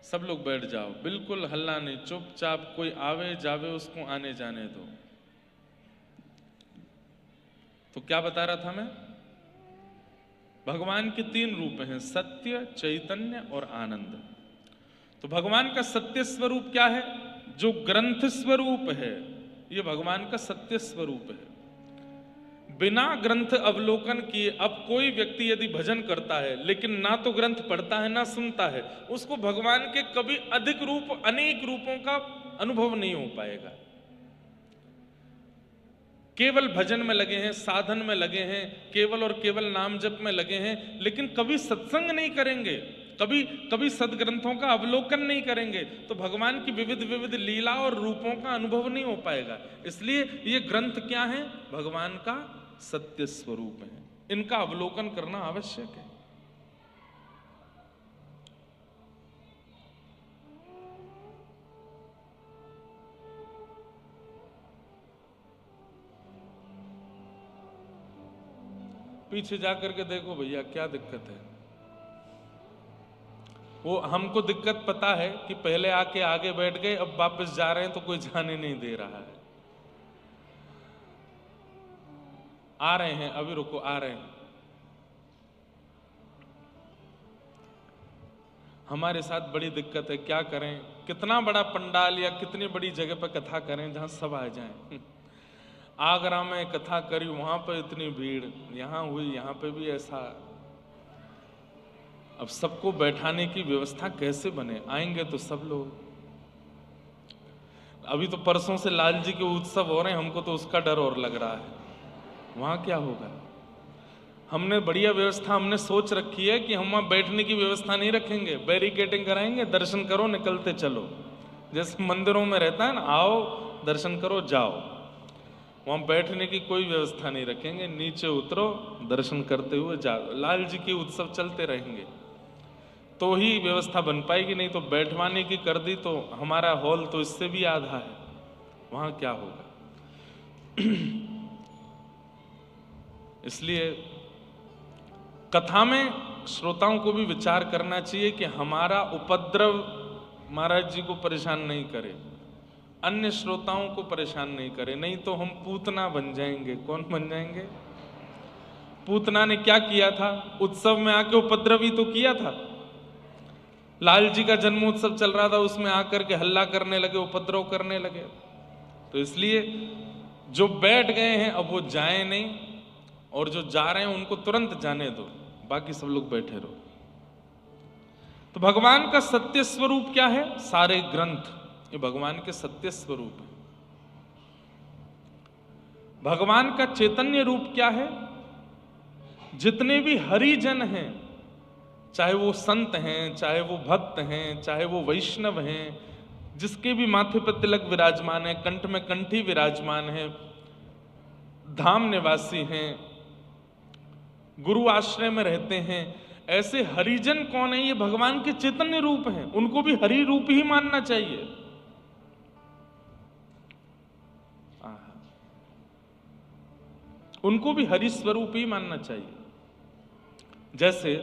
सब लोग बैठ जाओ, बिल्कुल हल्ला नहीं, चुपचाप। कोई आवे जावे उसको आने जाने दो। तो क्या बता रहा था मैं? भगवान के 3 रूप हैं, सत्य, चैतन्य और आनंद। तो भगवान का सत्य स्वरूप क्या है? जो ग्रंथ स्वरूप है, ये भगवान का सत्य स्वरूप है। बिना ग्रंथ अवलोकन किए अब कोई व्यक्ति यदि भजन करता है लेकिन ना तो ग्रंथ पढ़ता है ना सुनता है, उसको भगवान के कभी अधिक रूप, अनेक रूपों का अनुभव नहीं हो पाएगा। केवल भजन में लगे हैं, साधन में लगे हैं, केवल और केवल नाम जप में लगे हैं, लेकिन कभी सत्संग नहीं करेंगे, कभी सदग्रंथों का अवलोकन नहीं करेंगे, तो भगवान की विविध विविध लीला और रूपों का अनुभव नहीं हो पाएगा। इसलिए ये ग्रंथ क्या है? भगवान का सत्य स्वरूप है। इनका अवलोकन करना आवश्यक है। पीछे जाकर के देखो भैया क्या दिक्कत है। वो हमको दिक्कत पता है कि पहले आके आगे बैठ गए, अब वापस जा रहे हैं तो कोई जाने नहीं दे रहा है। आ रहे हैं, अभी रुको, आ रहे हैं। हमारे साथ बड़ी दिक्कत है, क्या करें? कितना बड़ा पंडाल या कितनी बड़ी जगह पर कथा करें जहां सब आ जाएं। आगरा में कथा करी, वहां पर इतनी भीड़, यहां हुई, यहां पे भी ऐसा। अब सबको बैठाने की व्यवस्था कैसे बने? आएंगे तो सब लोग। अभी तो परसों से लाल जी के उत्सव हो रहे हैं, हमको तो उसका डर और लग रहा है, वहां क्या होगा। हमने बढ़िया व्यवस्था हमने सोच रखी है कि हम वहां बैठने की व्यवस्था नहीं रखेंगे, बैरिकेडिंग कराएंगे, दर्शन करो निकलते चलो। जैसे मंदिरों में रहता है ना, आओ दर्शन करो जाओ। वहां बैठने की कोई व्यवस्था नहीं रखेंगे, नीचे उतरो दर्शन करते हुए जाओ। लाल जी के उत्सव चलते रहेंगे तो ही व्यवस्था बन पाएगी, नहीं तो बैठवाने की कर दी तो हमारा हॉल तो इससे भी आधा है, वहां क्या होगा। इसलिए कथा में श्रोताओं को भी विचार करना चाहिए कि हमारा उपद्रव महाराज जी को परेशान नहीं करे, अन्य श्रोताओं को परेशान नहीं करे, नहीं तो हम पूतना बन जाएंगे। कौन बन जाएंगे? पूतना ने क्या किया था? उत्सव में आके उपद्रव ही तो किया था। लाल जी का जन्मोत्सव चल रहा था, उसमें आकर के हल्ला करने लगे, उपद्रव करने लगे। तो इसलिए जो बैठ गए हैं अब वो जाए नहीं, और जो जा रहे हैं उनको तुरंत जाने दो, बाकी सब लोग बैठे रहो। तो भगवान का सत्य स्वरूप क्या है? सारे ग्रंथ ये भगवान के सत्य स्वरूप है। भगवान का चैतन्य रूप क्या है? जितने भी हरिजन हैं, चाहे वो संत हैं, चाहे वो भक्त हैं, चाहे वो वैष्णव हैं, जिसके भी माथे पर तिलक विराजमान है, कंठ में कंठी विराजमान है, धाम निवासी हैं, गुरु आश्रय में रहते हैं, ऐसे हरिजन कौन है? ये भगवान के चैतन्य रूप हैं। उनको भी हरि रूप ही मानना चाहिए। उनको भी हरि स्वरूप ही मानना चाहिए। जैसे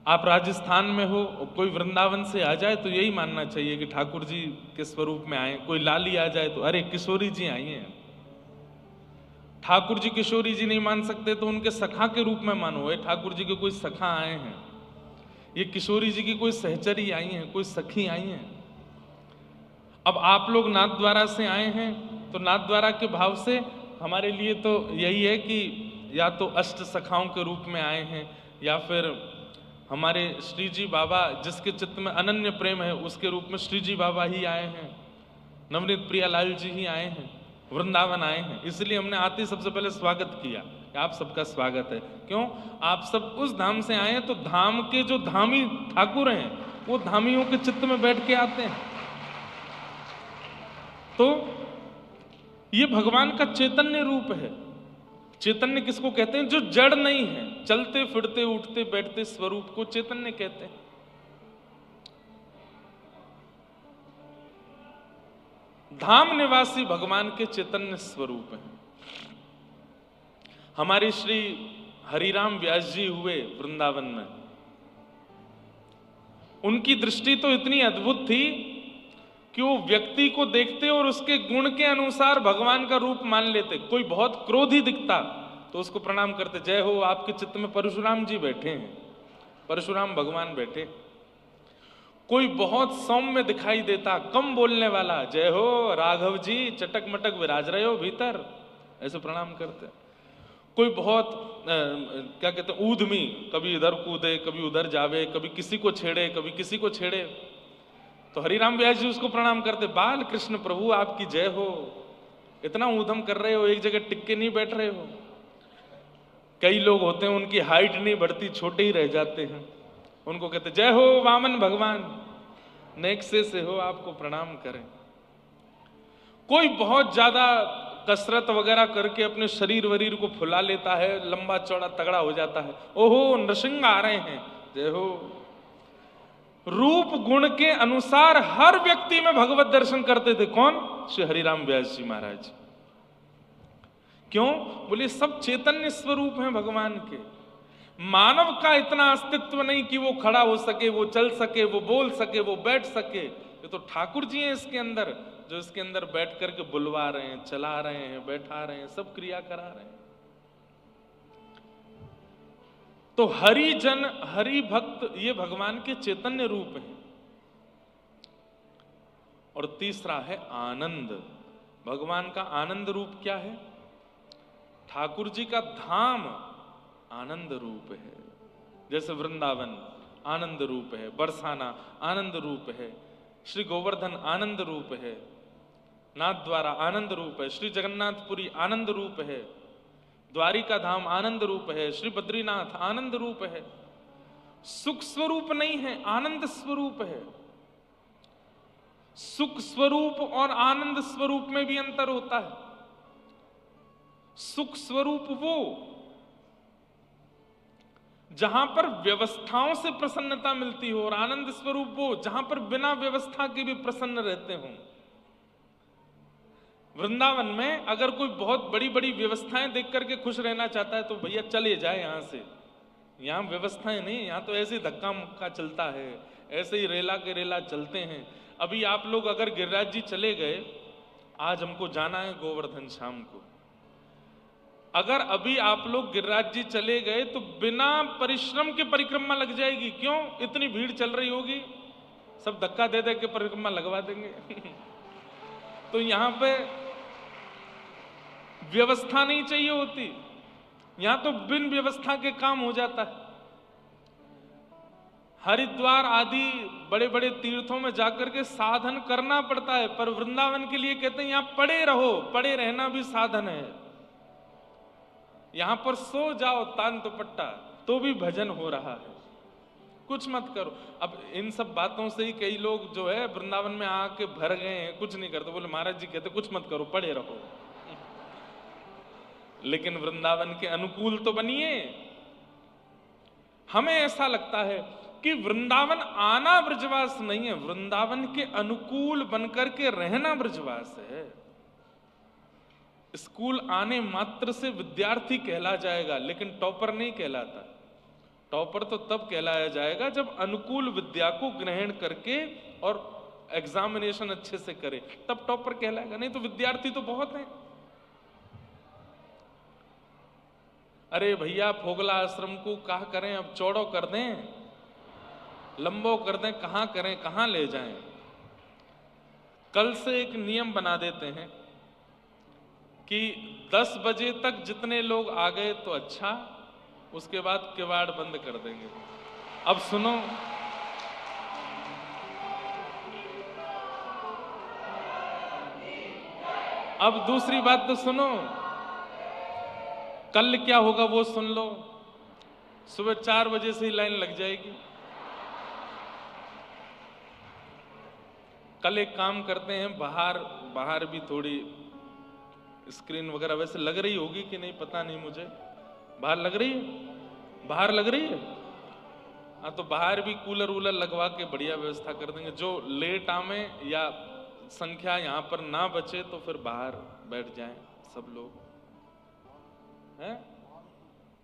आप राजस्थान में हो और कोई वृंदावन से आ जाए तो यही मानना चाहिए कि ठाकुर जी के स्वरूप में आए। कोई लाली आ जाए तो अरे किशोरी जी आई हैं। ठाकुर जी किशोरी जी नहीं मान सकते तो उनके सखा के रूप में मानो, ठाकुर जी के कोई सखा आए हैं, ये किशोरी जी की कोई सहचरी आई हैं, कोई सखी आई हैं। अब आप लोग नाथद्वारा से आए हैं तो नाथद्वारा के भाव से हमारे लिए तो यही है कि या तो अष्ट सखाओं के रूप में आए हैं, या फिर हमारे श्री जी बाबा जिसके चित्त में अनन्य प्रेम है उसके रूप में श्री जी बाबा ही आए हैं, नवनीत प्रियालाल जी ही आए हैं, वृंदावन आए हैं। इसलिए हमने आते ही सबसे पहले स्वागत किया कि आप सबका स्वागत है। क्यों? आप सब उस धाम से आए हैं, तो धाम के जो धामी ठाकुर हैं वो धामियों के चित्त में बैठ के आते हैं। तो ये भगवान का चैतन्य रूप है। चैतन्य किसको कहते हैं? जो जड़ नहीं है, चलते फिरते उठते बैठते स्वरूप को चैतन्य कहते हैं। धाम निवासी भगवान के चैतन्य स्वरूप हैं। हमारे श्री हरिराम व्यास जी हुए वृंदावन में, उनकी दृष्टि तो इतनी अद्भुत थी कि वो व्यक्ति को देखते और उसके गुण के अनुसार भगवान का रूप मान लेते। कोई बहुत क्रोधी दिखता तो उसको प्रणाम करते, जय हो आपके चित्त में परशुराम जी बैठे हैं, परशुराम भगवान बैठे। कोई बहुत सौम्य दिखाई देता, कम बोलने वाला, जय हो राघव जी चटक मटक विराज रहे हो भीतर, ऐसे प्रणाम करते। कोई बहुत क्या कहते हैं, ऊधमी, कभी इधर कूदे कभी उधर जावे, कभी किसी को छेड़े कभी किसी को छेड़े, तो हरिराम व्यास जी उसको प्रणाम करते, बाल कृष्ण प्रभु आपकी जय हो, इतना ऊधम कर रहे हो, एक जगह टिक के नहीं बैठ रहे हो। कई लोग होते हैं उनकी हाइट नहीं बढ़ती, छोटे ही रह जाते हैं, उनको कहते जय हो वामन भगवान, नेक्से से हो, आपको प्रणाम करें। कोई बहुत ज्यादा कसरत वगैरह करके अपने शरीर वरीर को फुला लेता है, लंबा चौड़ा तगड़ा हो जाता है, ओहो नृसिंह आ रहे हैं, जय हो। रूप गुण के अनुसार हर व्यक्ति में भगवत दर्शन करते थे। कौन? श्री हरिराम व्यास जी महाराज। क्यों? बोले सब चैतन्य स्वरूप हैं भगवान के। मानव का इतना अस्तित्व नहीं कि वो खड़ा हो सके, वो चल सके, वो बोल सके, वो बैठ सके। ये तो ठाकुर जी हैं इसके अंदर, जो इसके अंदर बैठ करके बुलवा रहे हैं, चला रहे हैं, बैठा रहे हैं, सब क्रिया करा रहे हैं। तो हरि जन हरि भक्त ये भगवान के चैतन्य रूप हैं। और तीसरा है आनंद। भगवान का आनंद रूप क्या है? ठाकुर जी का धाम आनंद रूप है। जैसे वृंदावन आनंद रूप है, बरसाना आनंद रूप है, श्री गोवर्धन आनंद रूप है, नाथ द्वारा आनंद रूप है, श्री जगन्नाथपुरी आनंद रूप है, द्वारिका धाम आनंद रूप है, श्री बद्रीनाथ आनंद रूप है। सुख स्वरूप नहीं है, आनंद स्वरूप है। सुख स्वरूप और आनंद स्वरूप में भी अंतर होता है। सुख स्वरूप वो जहां पर व्यवस्थाओं से प्रसन्नता मिलती हो, और आनंद स्वरूप वो जहां पर बिना व्यवस्था के भी प्रसन्न रहते हो। वृंदावन में अगर कोई बहुत बड़ी बड़ी व्यवस्थाएं देख करके खुश रहना चाहता है तो भैया चले जाए यहां से। यहां व्यवस्थाएं नहीं, यहां तो ऐसे धक्का मुक्का चलता है, ऐसे ही रेला के रेला चलते हैं। अभी आप लोग अगर गिरिराज जी चले गए, आज हमको जाना है गोवर्धन शाम को, अगर अभी आप लोग गिरिराज जी चले गए तो बिना परिश्रम के परिक्रमा लग जाएगी। क्यों? इतनी भीड़ चल रही होगी, सब धक्का दे दे के परिक्रमा लगवा देंगे। तो यहां पे व्यवस्था नहीं चाहिए होती, यहां तो बिन व्यवस्था के काम हो जाता है। हरिद्वार आदि बड़े बड़े तीर्थों में जाकर के साधन करना पड़ता है, पर वृंदावन के लिए कहते हैं यहां पड़े रहो, पड़े रहना भी साधन है। यहां पर सो जाओ तान दुपट्टा तो भी भजन हो रहा है, कुछ मत करो। अब इन सब बातों से ही कई लोग जो है वृंदावन में आके भर गए हैं, कुछ नहीं करते। बोले महाराज जी कहते कुछ मत करो, पड़े रहो। लेकिन वृंदावन के अनुकूल तो बनिए। हमें ऐसा लगता है कि वृंदावन आना ब्रजवास नहीं है, वृंदावन के अनुकूल बनकर के रहना ब्रजवास है। स्कूल आने मात्र से विद्यार्थी कहला जाएगा, लेकिन टॉपर नहीं कहलाता। टॉपर तो तब कहलाया जाएगा जब अनुकूल विद्या को ग्रहण करके और एग्जामिनेशन अच्छे से करे, तब टॉपर कहलाएगा। नहीं तो विद्यार्थी तो बहुत हैं। अरे भैया फोगला आश्रम को कहा करें, अब चौड़ो कर दें, लंबो कर दें, कहां करें, कहां ले जाएं। कल से एक नियम बना देते हैं कि 10 बजे तक जितने लोग आ गए तो अच्छा, उसके बाद किवाड़ बंद कर देंगे। अब सुनो, अब दूसरी बात तो सुनो, कल क्या होगा वो सुन लो। सुबह 4 बजे से ही लाइन लग जाएगी। कल एक काम करते हैं, बाहर भी थोड़ी स्क्रीन वगैरह वैसे लग रही होगी कि नहीं पता नहीं मुझे, बाहर लग रही है, बाहर लग रही है। हाँ तो बाहर भी कूलर वूलर लगवा के बढ़िया व्यवस्था कर देंगे। जो लेट आवे या संख्या यहाँ पर ना बचे तो फिर बाहर बैठ जाएं सब लोग, हैं?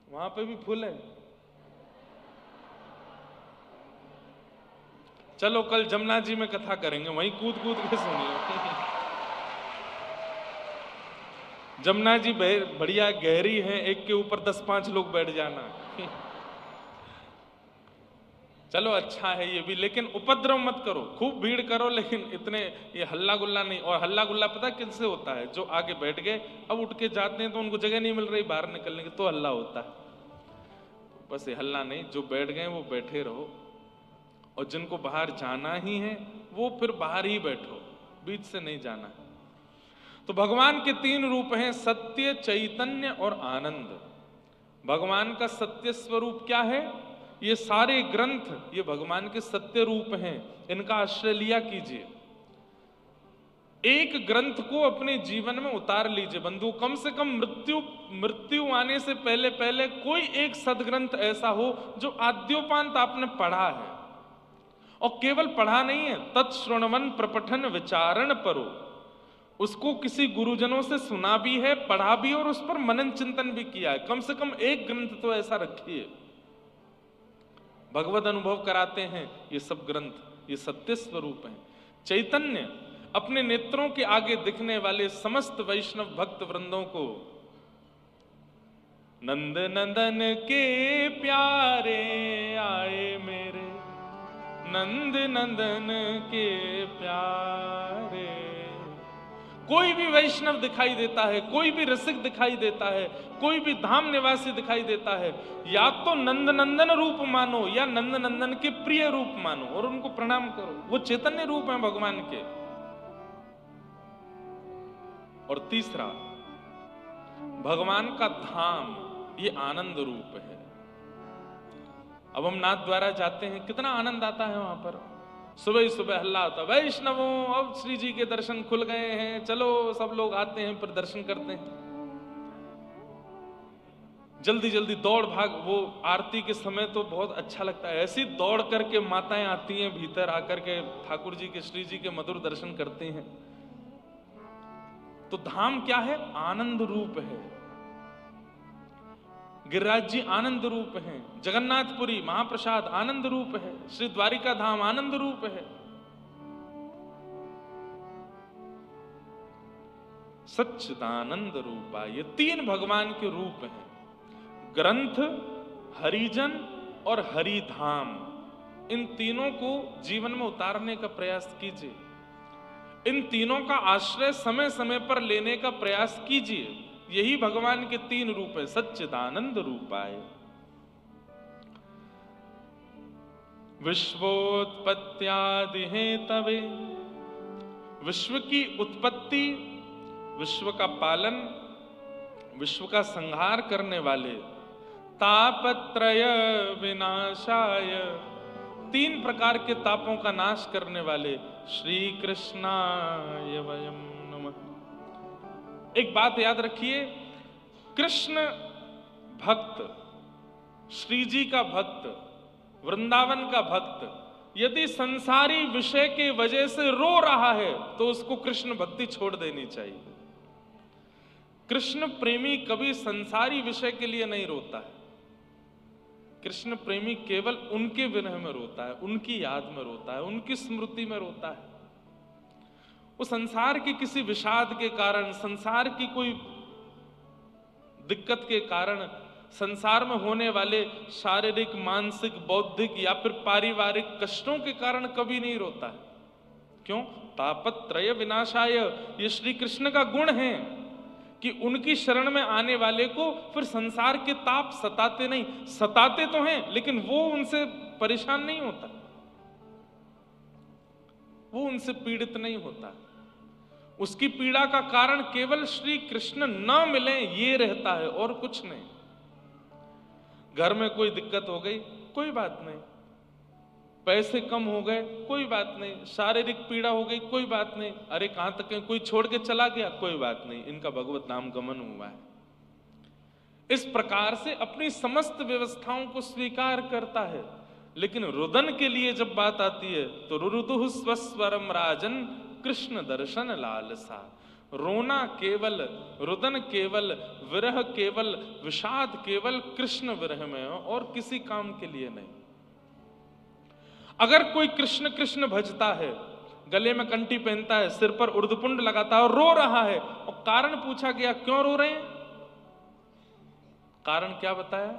वहां पे भी फुल है। चलो कल जमुना जी में कथा करेंगे, वहीं कूद कूद के सुनिए। जमुना जी बढ़िया गहरी है, एक के ऊपर 10-5 लोग बैठ जाना। चलो अच्छा है ये भी, लेकिन उपद्रव मत करो, खूब भीड़ करो, लेकिन इतने ये हल्ला गुल्ला नहीं। और हल्ला गुल्ला पता किससे होता है? जो आगे बैठ गए अब उठ के जाते हैं तो उनको जगह नहीं मिल रही बाहर निकलने की, तो हल्ला होता है। बस ये हल्ला नहीं, जो बैठ गए वो बैठे रहो, और जिनको बाहर जाना ही है वो फिर बाहर ही बैठो, बीच से नहीं जाना है। तो भगवान के 3 रूप हैं, सत्य, चैतन्य और आनंद। भगवान का सत्य स्वरूप क्या है? ये सारे ग्रंथ ये भगवान के सत्य रूप हैं, इनका आश्रय लिया कीजिए। एक ग्रंथ को अपने जीवन में उतार लीजिए बंधु। कम से कम मृत्यु आने से पहले पहले कोई एक सदग्रंथ ऐसा हो जो आद्योपांत आपने पढ़ा है, और केवल पढ़ा नहीं है, तत्श्रवण प्रपठन विचारण परो, उसको किसी गुरुजनों से सुना भी है, पढ़ा भी, और उस पर मनन चिंतन भी किया है। कम से कम एक ग्रंथ तो ऐसा रखिए। भगवद अनुभव कराते हैं ये सब ग्रंथ, ये सत्य स्वरूप हैं। चैतन्य अपने नेत्रों के आगे दिखने वाले समस्त वैष्णव भक्त वृंदों को नंद नंदन के प्यारे आए मेरे, नंद नंदन के प्यारे। कोई भी वैष्णव दिखाई देता है, कोई भी रसिक दिखाई देता है, कोई भी धाम निवासी दिखाई देता है, या तो नंद नंदन रूप मानो या नंद नंदन के प्रिय रूप मानो और उनको प्रणाम करो। वो चैतन्य रूप है भगवान के। और तीसरा, भगवान का धाम ये आनंद रूप है। अब हम नाथ द्वारा जाते हैं, कितना आनंद आता है वहां पर। सुबह ही सुबह हल्ला होता, वैष्णवों अब श्री जी के दर्शन खुल गए हैं, चलो सब लोग आते हैं फिर दर्शन करते हैं। जल्दी जल्दी दौड़ भाग। वो आरती के समय तो बहुत अच्छा लगता है, ऐसी दौड़ करके माताएं आती हैं भीतर, आकर के ठाकुर जी के श्री जी के मधुर दर्शन करते हैं। तो धाम क्या है? आनंद रूप है। गिरिराज जी आनंद रूप हैं, जगन्नाथपुरी महाप्रसाद आनंद रूप है, श्री द्वारिका धाम आनंद रूप है। सच्चिदानंद रूपा, ये 3 भगवान के रूप हैं। ग्रंथ, हरिजन और हरिधाम, इन तीनों को जीवन में उतारने का प्रयास कीजिए। इन तीनों का आश्रय समय समय पर लेने का प्रयास कीजिए। यही भगवान के 3 रूप है, सच्चिदानंद रूपाय। विश्वोत्पत्त्यादि हेतवे, विश्व की उत्पत्ति, विश्व का पालन, विश्व का संहार करने वाले, तापत्रय विनाशाय, 3 प्रकार के तापों का नाश करने वाले श्री कृष्णाय वयम नमः। एक बात याद रखिए, कृष्ण भक्त, श्री जी का भक्त, वृंदावन का भक्त यदि संसारी विषय के वजह से रो रहा है तो उसको कृष्ण भक्ति छोड़ देनी चाहिए। कृष्ण प्रेमी कभी संसारी विषय के लिए नहीं रोता है। कृष्ण प्रेमी केवल उनके विरह में रोता है, उनकी याद में रोता है, उनकी स्मृति में रोता है। वो संसार के किसी विषाद के कारण, संसार की कोई दिक्कत के कारण, संसार में होने वाले शारीरिक, मानसिक, बौद्धिक या फिर पारिवारिक कष्टों के कारण कभी नहीं रोता है। क्यों? तापत्रय विनाशाय, ये श्री कृष्ण का गुण है कि उनकी शरण में आने वाले को फिर संसार के ताप सताते नहीं। सताते तो हैं लेकिन वो उनसे परेशान नहीं होता, वो उनसे पीड़ित नहीं होता। उसकी पीड़ा का कारण केवल श्री कृष्ण न मिले ये रहता है और कुछ नहीं। घर में कोई दिक्कत हो गई, कोई बात नहीं, पैसे कम हो गए कोई बात नहीं, शारीरिक पीड़ा हो गई कोई बात नहीं, अरे कहां तक है, कोई छोड़ के चला गया कोई बात नहीं, इनका भगवत नाम गमन हुआ है। इस प्रकार से अपनी समस्त व्यवस्थाओं को स्वीकार करता है। लेकिन रुदन के लिए जब बात आती है तो रुरुदुः स्वस्वरम राजन कृष्ण दर्शन लालसा। रोना केवल, रुदन केवल, विरह केवल, विषाद केवल कृष्ण विरह में हो और किसी काम के लिए नहीं। अगर कोई कृष्ण कृष्ण भजता है, गले में कंठी पहनता है, सिर पर उर्दपुंड लगाता है और रो रहा है, और कारण पूछा गया क्यों रो रहे हैं, कारण क्या बताया,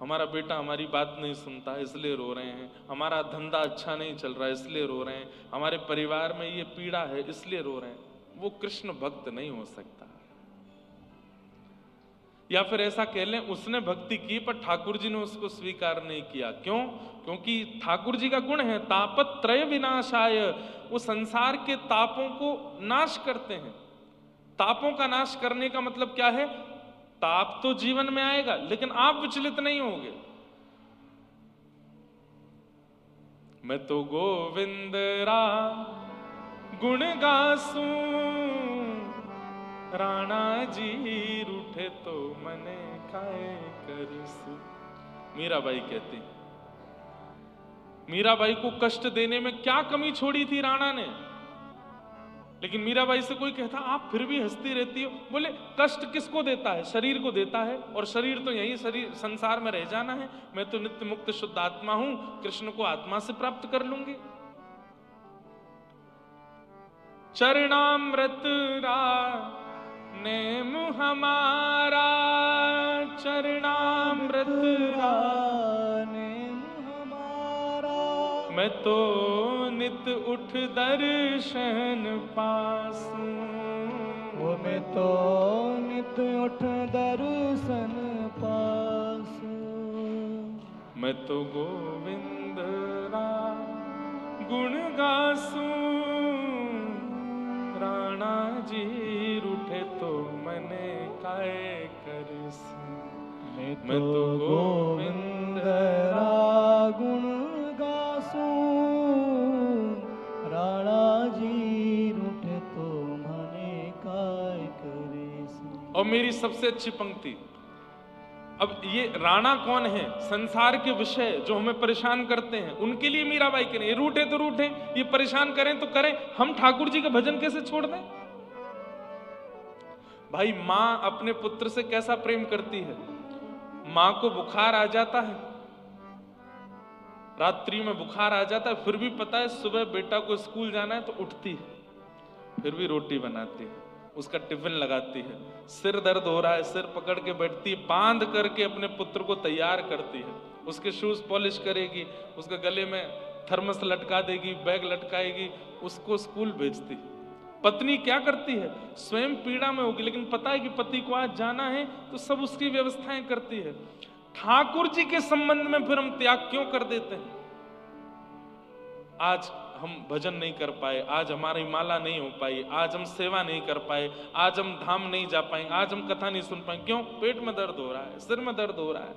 हमारा बेटा हमारी बात नहीं सुनता इसलिए रो रहे हैं, हमारा धंधा अच्छा नहीं चल रहा है इसलिए रो रहे हैं, हमारे परिवार में ये पीड़ा है इसलिए रो रहे हैं, वो कृष्ण भक्त नहीं हो सकता। या फिर ऐसा कह लें उसने भक्ति की पर ठाकुर जी ने उसको स्वीकार नहीं किया। क्यों? क्योंकि ठाकुर जी का गुण है तापत्रय विनाशाय, वो संसार के तापों को नाश करते हैं। तापों का नाश करने का मतलब क्या है? ताप तो जीवन में आएगा लेकिन आप विचलित नहीं होंगे। मैं तो गोविंद रा गुण गासूं, राणा जी रूठे तो मने काहे करसूं। मीराबाई कहती, मीराबाई को कष्ट देने में क्या कमी छोड़ी थी राणा ने। लेकिन मीराबाई से कोई कहता आप फिर भी हंसती रहती हो, बोले कष्ट किसको देता है? शरीर को देता है, और शरीर तो यही शरीर संसार में रह जाना है। मैं तो नित्य मुक्त शुद्ध आत्मा हूं, कृष्ण को आत्मा से प्राप्त कर लूंगी। चरणामृत रा नेम हमारा, चरणामृत रा नेम हमारा, मैं तो नित उठ दर्शन पासूं, वो मैं तो नित उठ दर्शन पासूं। मैं तो गोविंद रा गुण गासूं, राणा जी रूठे तो मने काहे करसूं। मैं तो गोविंद रा गुण गासूं, राणा जी रूठे तो मने काहे करसूं। और मेरी सबसे अच्छी पंक्ति, अब ये राणा कौन है? संसार के विषय जो हमें परेशान करते हैं उनके लिए मीराबाई के नहीं, रूठे तो रूठे, ये परेशान करें तो करें, हम ठाकुर जी का भजन कैसे छोड़ दें? भाई मां अपने पुत्र से कैसा प्रेम करती है। मां को बुखार आ जाता है, रात्रि में बुखार आ जाता है, फिर भी पता है सुबह बेटा को स्कूल जाना है तो उठती है, फिर भी रोटी बनाती है, उसका टिफिन लगाती है। सिर दर्द हो रहा है, सिर पकड़ के बैठती है, बांध करके अपने पुत्र को तैयार करती है, उसके शूज पॉलिश करेगी, उसके गले में थर्मस लटका देगी, बैग लटकाएगी, उसको स्कूल भेजती है। पत्नी क्या करती है? स्वयं पीड़ा में होगी लेकिन पता है कि पति को आज जाना है तो सब उसकी व्यवस्थाएं करती है। ठाकुर जी के संबंध में फिर हम त्याग क्यों कर देते हैं? आज हम भजन नहीं कर पाए, आज हमारी माला नहीं हो पाई, आज हम सेवा नहीं कर पाए, आज हम धाम नहीं जा पाए, आज हम कथा नहीं सुन पाए। क्यों? पेट में दर्द हो रहा है, सिर में दर्द हो रहा है।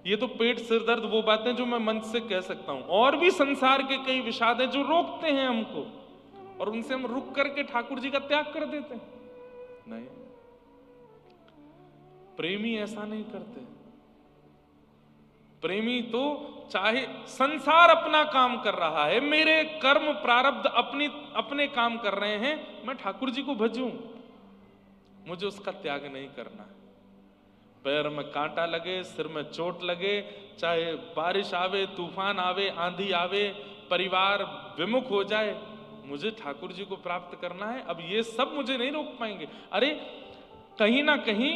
ये तो पेट सिर दर्द वो बातें जो मैं मंच से कह सकता हूं, और भी संसार के कई विषाद हैं जो रोकते हैं हमको, और उनसे हम रुक करके ठाकुर जी का त्याग कर देते हैं। नहीं, प्रेमी ऐसा नहीं करते। प्रेमी तो चाहे संसार अपना काम कर रहा है, मेरे कर्म प्रारब्ध अपने काम कर रहे हैं, मैं ठाकुर जी को भजूं, मुझे उसका त्याग नहीं करना है। पैर में कांटा लगे, सिर में चोट लगे, चाहे बारिश आवे, तूफान आवे, आंधी आवे, परिवार विमुख हो जाए, मुझे ठाकुर जी को प्राप्त करना है। अब ये सब मुझे नहीं रोक पाएंगे। अरे कहीं ना कहीं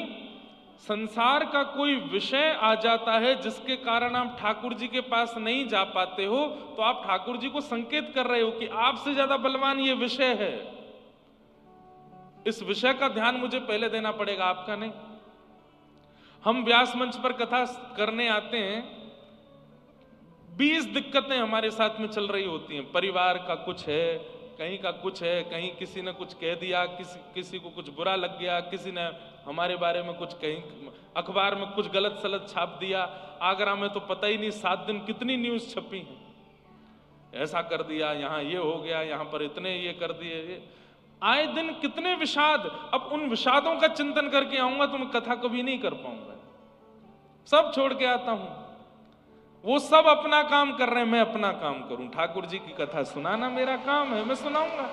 संसार का कोई विषय आ जाता है जिसके कारण आप ठाकुर जी के पास नहीं जा पाते हो, तो आप ठाकुर जी को संकेत कर रहे हो कि आपसे ज्यादा बलवान ये विषय है, इस विषय का ध्यान मुझे पहले देना पड़ेगा, आपका नहीं। हम व्यास मंच पर कथा करने आते हैं, 20 दिक्कतें हमारे साथ में चल रही होती हैं। परिवार का कुछ है, कहीं का कुछ है, कहीं किसी ने कुछ कह दिया, किसी को कुछ बुरा लग गया, किसी ने हमारे बारे में कुछ, कहीं अखबार में कुछ गलत सलत छाप दिया। आगरा में तो पता ही नहीं 7 दिन कितनी न्यूज छपी है। ऐसा कर दिया, यहाँ ये हो गया, यहाँ पर इतने ये कर दिए। आए दिन कितने विषाद। अब उन विषादों का चिंतन करके आऊंगा तो मैं कथा कभी नहीं कर पाऊंगा। सब छोड़ के आता हूं। वो सब अपना काम कर रहे हैं, मैं अपना काम करूं। ठाकुर जी की कथा सुनाना मेरा काम है, मैं सुनाऊंगा।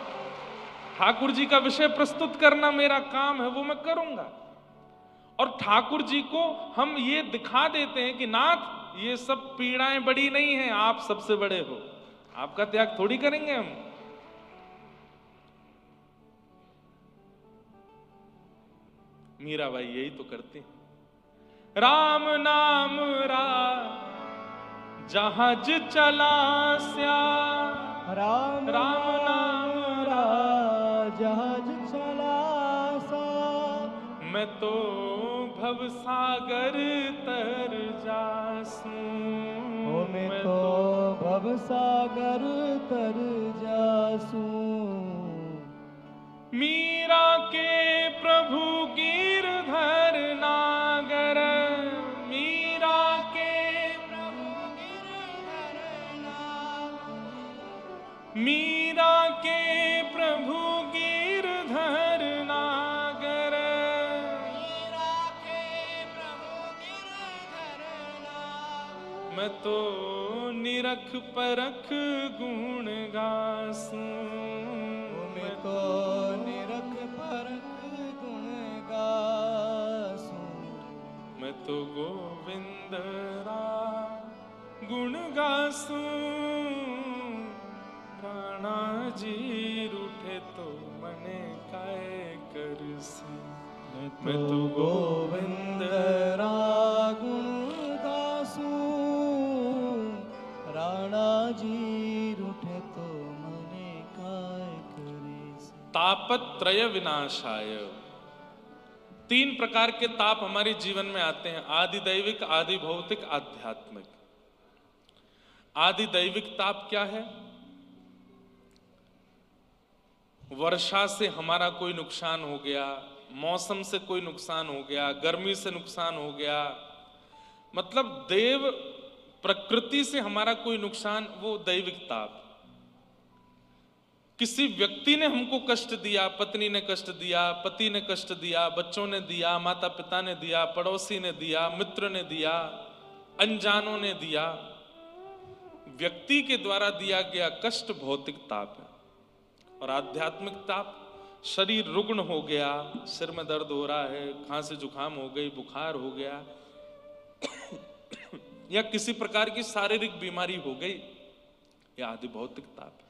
ठाकुर जी का विषय प्रस्तुत करना मेरा काम है, वो मैं करूंगा। और ठाकुर जी को हम ये दिखा देते हैं कि नाथ ये सब पीड़ाएं बड़ी नहीं हैं, आप सबसे बड़े हो, आपका त्याग थोड़ी करेंगे हम। मीराबाई यही तो करती हैं। राम नाम जहाज चला स्या, राम नाम जहाज चला सा, मैं तो भव सागर तर जासूं, मैं तो भव सागर तर जासूं। मीरा के प्रभु गिरधर नागर, मीरा के प्रभु गिरधर नागर, मीरा के प्रभु गिरधर नागर, मीरा के प्रभु गिरधर नागर, मैं तो निरख परख गुण गासूं, मैं तो निरख परख गुण गासूं। मैं तो गोविंद गुण गासूं। राणा जी रूठे तो मने काय करसी, मैं तो गोविंद गुण गासूं। राणा जी रूठे तो मने काय करेसी। तापत्रय विनाशाय। 3 प्रकार के ताप हमारे जीवन में आते हैं, आदि दैविक, आदि भौतिक, आध्यात्मिक। आदि दैविक ताप क्या है? वर्षा से हमारा कोई नुकसान हो गया, मौसम से कोई नुकसान हो गया, गर्मी से नुकसान हो गया, मतलब देव प्रकृति से हमारा कोई नुकसान, वो दैविक ताप। किसी व्यक्ति ने हमको कष्ट दिया, पत्नी ने कष्ट दिया, पति ने कष्ट दिया, बच्चों ने दिया, माता पिता ने दिया, पड़ोसी ने दिया, मित्र ने दिया, अनजानों ने दिया, व्यक्ति के द्वारा दिया गया कष्ट भौतिक ताप है। और आध्यात्मिक ताप, शरीर रुग्ण हो गया, सिर में दर्द हो रहा है, खांसी जुकाम हो गई, बुखार हो गया या किसी प्रकार की शारीरिक बीमारी हो गई, यह आदि भौतिक ताप है।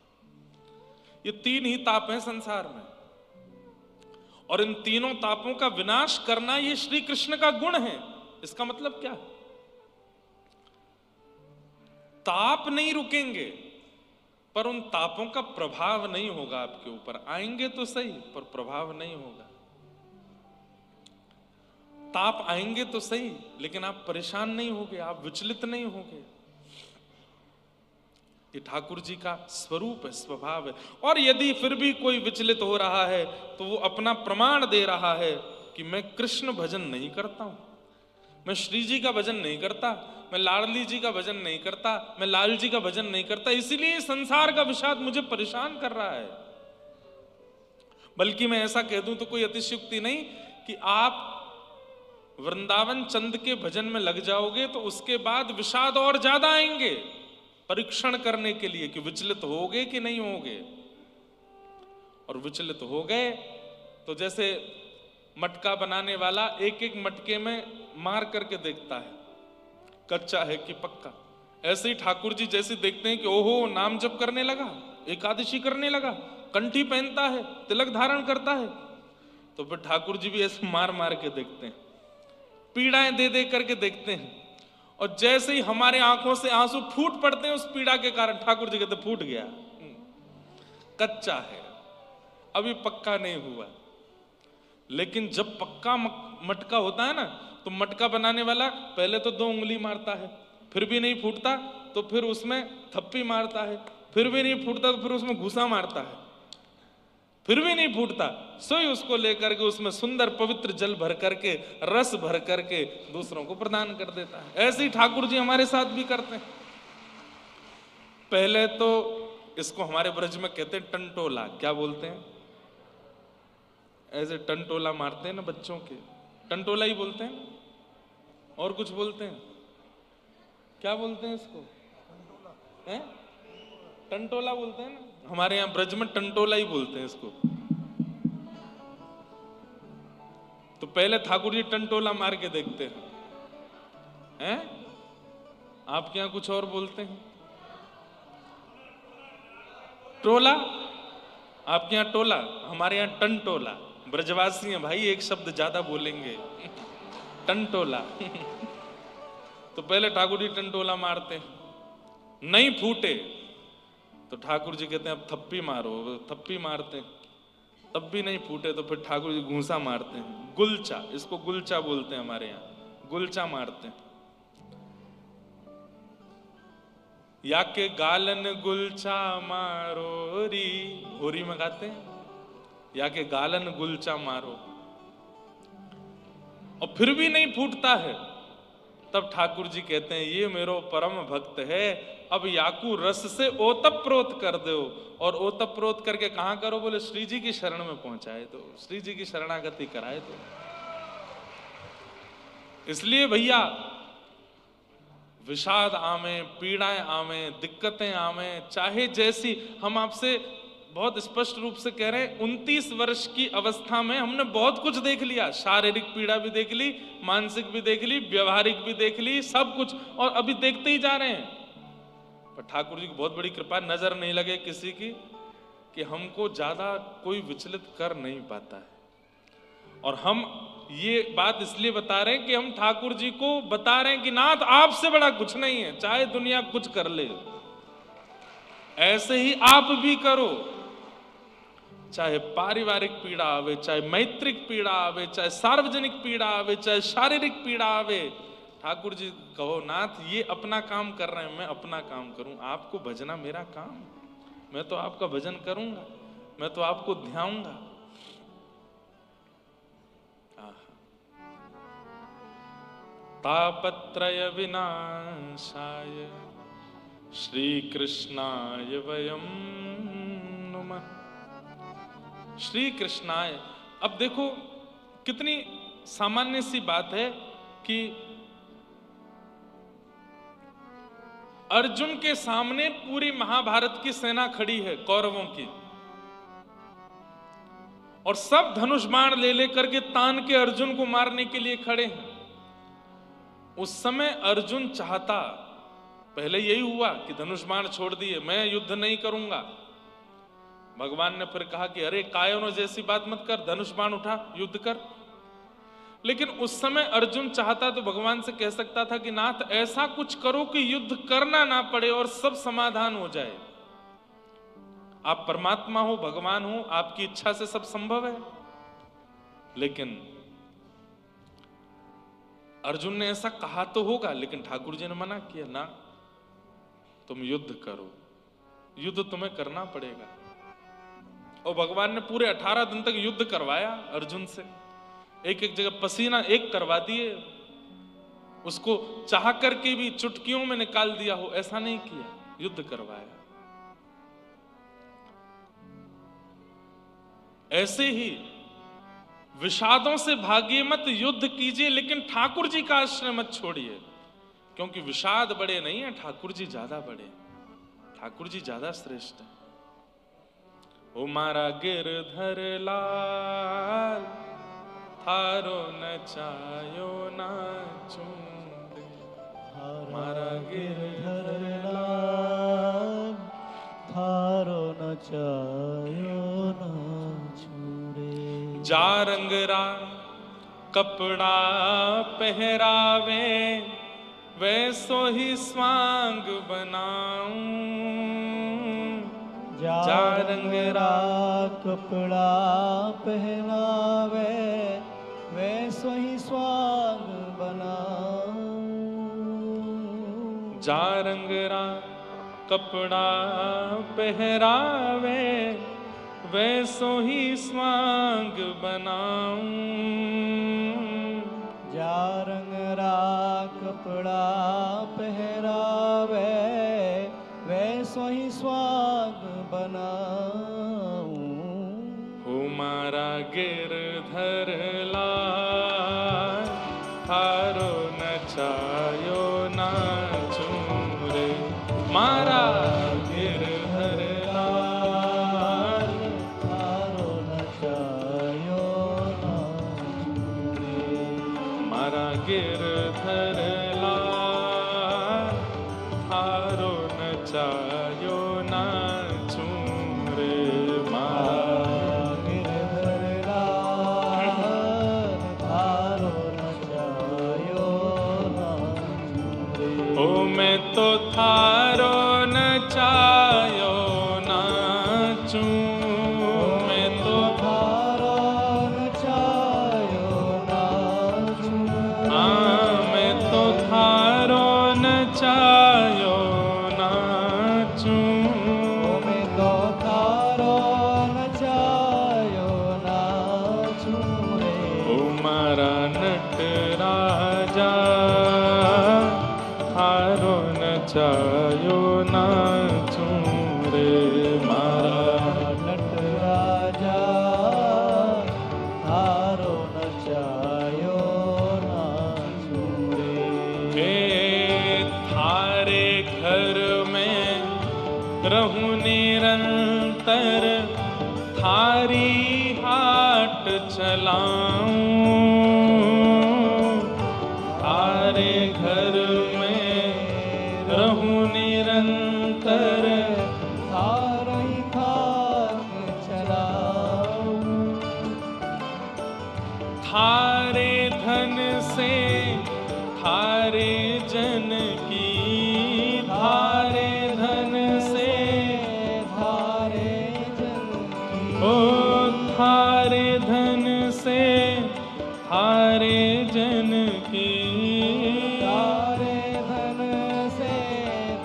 ये 3 ही ताप हैं संसार में, और इन तीनों तापों का विनाश करना ये श्री कृष्ण का गुण है। इसका मतलब क्या है? ताप नहीं रुकेंगे, पर उन तापों का प्रभाव नहीं होगा आपके ऊपर। आएंगे तो सही, पर प्रभाव नहीं होगा। ताप आएंगे तो सही, लेकिन आप परेशान नहीं होगे, आप विचलित नहीं होगे। ये ठाकुर जी का स्वरूप है, स्वभाव है। और यदि फिर भी कोई विचलित हो रहा है तो वो अपना प्रमाण दे रहा है कि मैं कृष्ण भजन नहीं करता हूं, मैं श्री जी का भजन नहीं करता, मैं लाडली जी का भजन नहीं करता, मैं लाल जी का भजन नहीं करता, इसीलिए संसार का विषाद मुझे परेशान कर रहा है। बल्कि मैं ऐसा कह दूं तो कोई अतिशयोक्ति नहीं कि आप वृंदावन चंद के भजन में लग जाओगे तो उसके बाद विषाद और ज्यादा आएंगे, परीक्षण करने के लिए कि विचलित होगे कि नहीं होगे। और विचलित हो गए तो जैसे मटका बनाने वाला एक एक मटके में मार करके देखता है कच्चा है कि पक्का, ऐसे ही ठाकुर जी जैसे देखते हैं कि ओहो नाम जप करने लगा, एकादशी करने लगा, कंठी पहनता है, तिलक धारण करता है, तो फिर ठाकुर जी भी ऐसे मार मार के देखते हैं, पीड़ाएं दे दे करके देखते हैं। और जैसे ही हमारे आंखों से आंसू फूट पड़ते हैं उस पीड़ा के कारण, ठाकुर जी कहते फूट गया, कच्चा है, अभी पक्का नहीं हुआ। लेकिन जब पक्का मटका होता है ना, तो मटका बनाने वाला पहले तो 2 उंगली मारता है, फिर भी नहीं फूटता तो फिर उसमें थप्पी मारता है, फिर भी नहीं फूटता तो फिर उसमें घुसा मारता है, फिर भी नहीं फूटता, सोई उसको लेकर के उसमें सुंदर पवित्र जल भर करके, रस भर करके दूसरों को प्रदान कर देता है। ऐसे ही ठाकुर जी हमारे साथ भी करते हैं। पहले तो इसको हमारे ब्रज में कहते हैं टंटोला। क्या बोलते हैं? ऐसे टंटोला मारते हैं ना बच्चों के, टंटोला ही बोलते हैं। और कुछ बोलते हैं? क्या बोलते हैं इसको? हैं? टंटोला बोलते हैं ना, हमारे यहाँ ब्रज में टंटोला ही बोलते हैं इसको। तो पहले ठाकुर जी टंटोला मार के देखते हैं। आपके यहाँ कुछ और बोलते हैं? टोला? आपके यहाँ टोला, हमारे यहाँ टंटोला। ब्रजवासी हैं भाई, एक शब्द ज्यादा बोलेंगे। टंटोला। तो पहले ठाकुर जी टंटोला मारते हैं, नहीं फूटे तो ठाकुर जी कहते हैं अब थप्पी मारो। थप्पी मारते हैं, तब भी नहीं फूटे तो फिर ठाकुर जी घूंसा मारते हैं, गुलचा। इसको गुलचा बोलते हैं हमारे यहाँ, गुलचा मारते हैं। या के गालन गुलचा मारो री, होरी में गाते हैं, या के गालन गुलचा मारो, और फिर भी नहीं फूटता है, तब ठाकुर जी कहते हैं ये मेरो परम भक्त है, अब याकू रस से ओतप्रोत कर दो। और ओतप्रोत करके कहां करो? बोले श्री जी की शरण में पहुंचाए तो, श्री जी की शरणागति कराए तो। इसलिए भैया विषाद आवे, पीड़ाएं आवे, दिक्कतें आवे, चाहे जैसी, हम आपसे बहुत स्पष्ट रूप से कह रहे हैं, 29 वर्ष की अवस्था में हमने बहुत कुछ देख लिया। शारीरिक पीड़ा भी देख ली, मानसिक भी देख ली, व्यवहारिक भी देख ली, सब कुछ, और अभी देखते ही जा रहे हैं। पर ठाकुर जी की बहुत बड़ी कृपा, नजर नहीं लगे किसी की कि हमको ज्यादा कोई विचलित कर नहीं पाता है। और हम ये बात इसलिए बता रहे हैं कि हम ठाकुर जी को बता रहे हैं कि नाथ आपसे बड़ा कुछ नहीं है, चाहे दुनिया कुछ कर ले, ऐसे ही आप भी करो। चाहे पारिवारिक पीड़ा आवे, चाहे मैत्रिक पीड़ा आवे, चाहे सार्वजनिक पीड़ा आवे, चाहे शारीरिक पीड़ा आवे, ठाकुर जी कहो नाथ ये अपना काम कर रहे हैं, मैं अपना काम करूं, आपको भजना मेरा काम, मैं तो आपका भजन करूंगा, मैं तो आपको ध्याऊंगा। तापत्रय विनाशाय श्री कृष्णाय वयम नुमः। श्री कृष्णाय। अब देखो कितनी सामान्य सी बात है कि अर्जुन के सामने पूरी महाभारत की सेना खड़ी है, कौरवों की, और सब धनुष बाण ले लेकर के तान के अर्जुन को मारने के लिए खड़े हैं। उस समय अर्जुन चाहता, पहले यही हुआ कि धनुष बाण छोड़ दिए, मैं युद्ध नहीं करूंगा। भगवान ने फिर कहा कि अरे कायरों जैसी बात मत कर, धनुष बाण उठा, युद्ध कर। लेकिन उस समय अर्जुन चाहता तो भगवान से कह सकता था कि नाथ ऐसा कुछ करो कि युद्ध करना ना पड़े और सब समाधान हो जाए। आप परमात्मा हो, भगवान हो, आपकी इच्छा से सब संभव है। लेकिन अर्जुन ने ऐसा कहा तो होगा, लेकिन ठाकुर जी ने मना किया, ना तुम युद्ध करो, युद्ध तुम्हें करना पड़ेगा। और भगवान ने पूरे 18 दिन तक युद्ध करवाया अर्जुन से, एक एक जगह पसीना एक करवा दिए, उसको चाह करके भी चुटकियों में निकाल दिया हो, ऐसा नहीं किया, युद्ध करवाया। ऐसे ही विषादों से भागिए मत, युद्ध कीजिए, लेकिन ठाकुर जी का आश्रय मत छोड़िए, क्योंकि विषाद बड़े नहीं है, ठाकुर जी ज्यादा बड़े, ठाकुर जी ज्यादा श्रेष्ठ है। ओ मारा गिरधर लाल थारो नचायो नाचूं, मारा गिरधर लाल थारो नचायो नाचूं रे। जा रंगरा कपड़ा पहरावे, वैसो ही स्वांग बनाऊं। जा रंगरा कपड़ा पहनावे, वैसो ही स्वांग बनाऊं। जा रंगरा कपड़ा पहरावे, वैसो ही स्वांग बनाऊं। जा रंगरा कपड़ा पहरावे, वैसो ही स्वांग नचायो नाचूं रे मारा गिरधर लाल थारो नचायो नाचूं रे मारा गिरधर लाल थारो नचायो नाचूं रे मारा गिरधर लाल थारो नचायो नाचूं रे ओ मैं तो थारो नचायो नाचूं मैं तो थारो नचायो नाचूं मैं तो थारो नचायो नाचूं मैं तो थारो नचायो नाचूं रे ओ मारा नटराजा थारो नचायो नाचूं रे मारा नटराजा थारो नचायो नाचूं रे हे थारे घर में रहूं निरंतर थारी हाट चलाऊं थारे घर में रहूं निरंतर थारो ही खाक चलाऊं थारे धन से थारे जन की थारे धन से थारे जन की ओ थारे धन से थारे जन की थारे धन से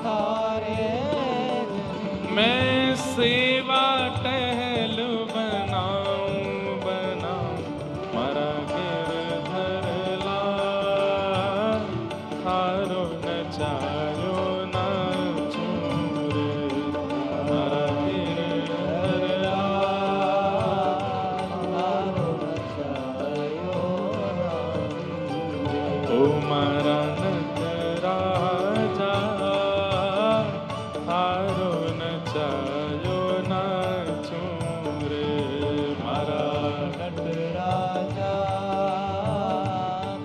थारे जन की मैं सेवा टहल बनाऊं मारा गिरधर लाल थारो नचायो नाचूं रे मारा गिरधर थारो नचायो नाचूं रे ओ मारा नटराजा थारो नचायो नाचूं रे मारा नटराजा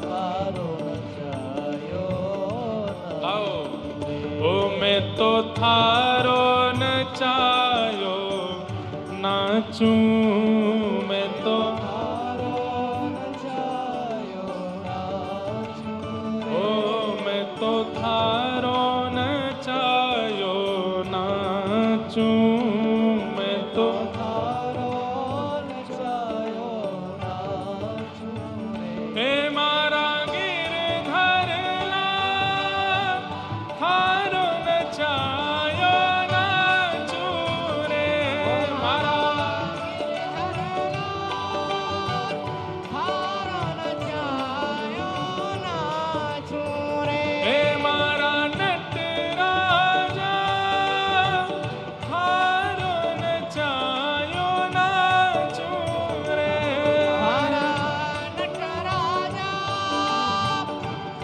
थारो नचायो आओ ओ मैं तो थारो नचायो नाचूं मैं तो थारो नचायो नाचूं ओ मैं तो थारो नचायो नाचूं मैं तो थारो नचायो नाचूं रे हे मारा गिरधर लाल थारो नचायो नाचूं रे मारा थारो नचायो नाचूं रे हे मारा नटराजा थारो नचायो नाचूं रे हरा नटराजा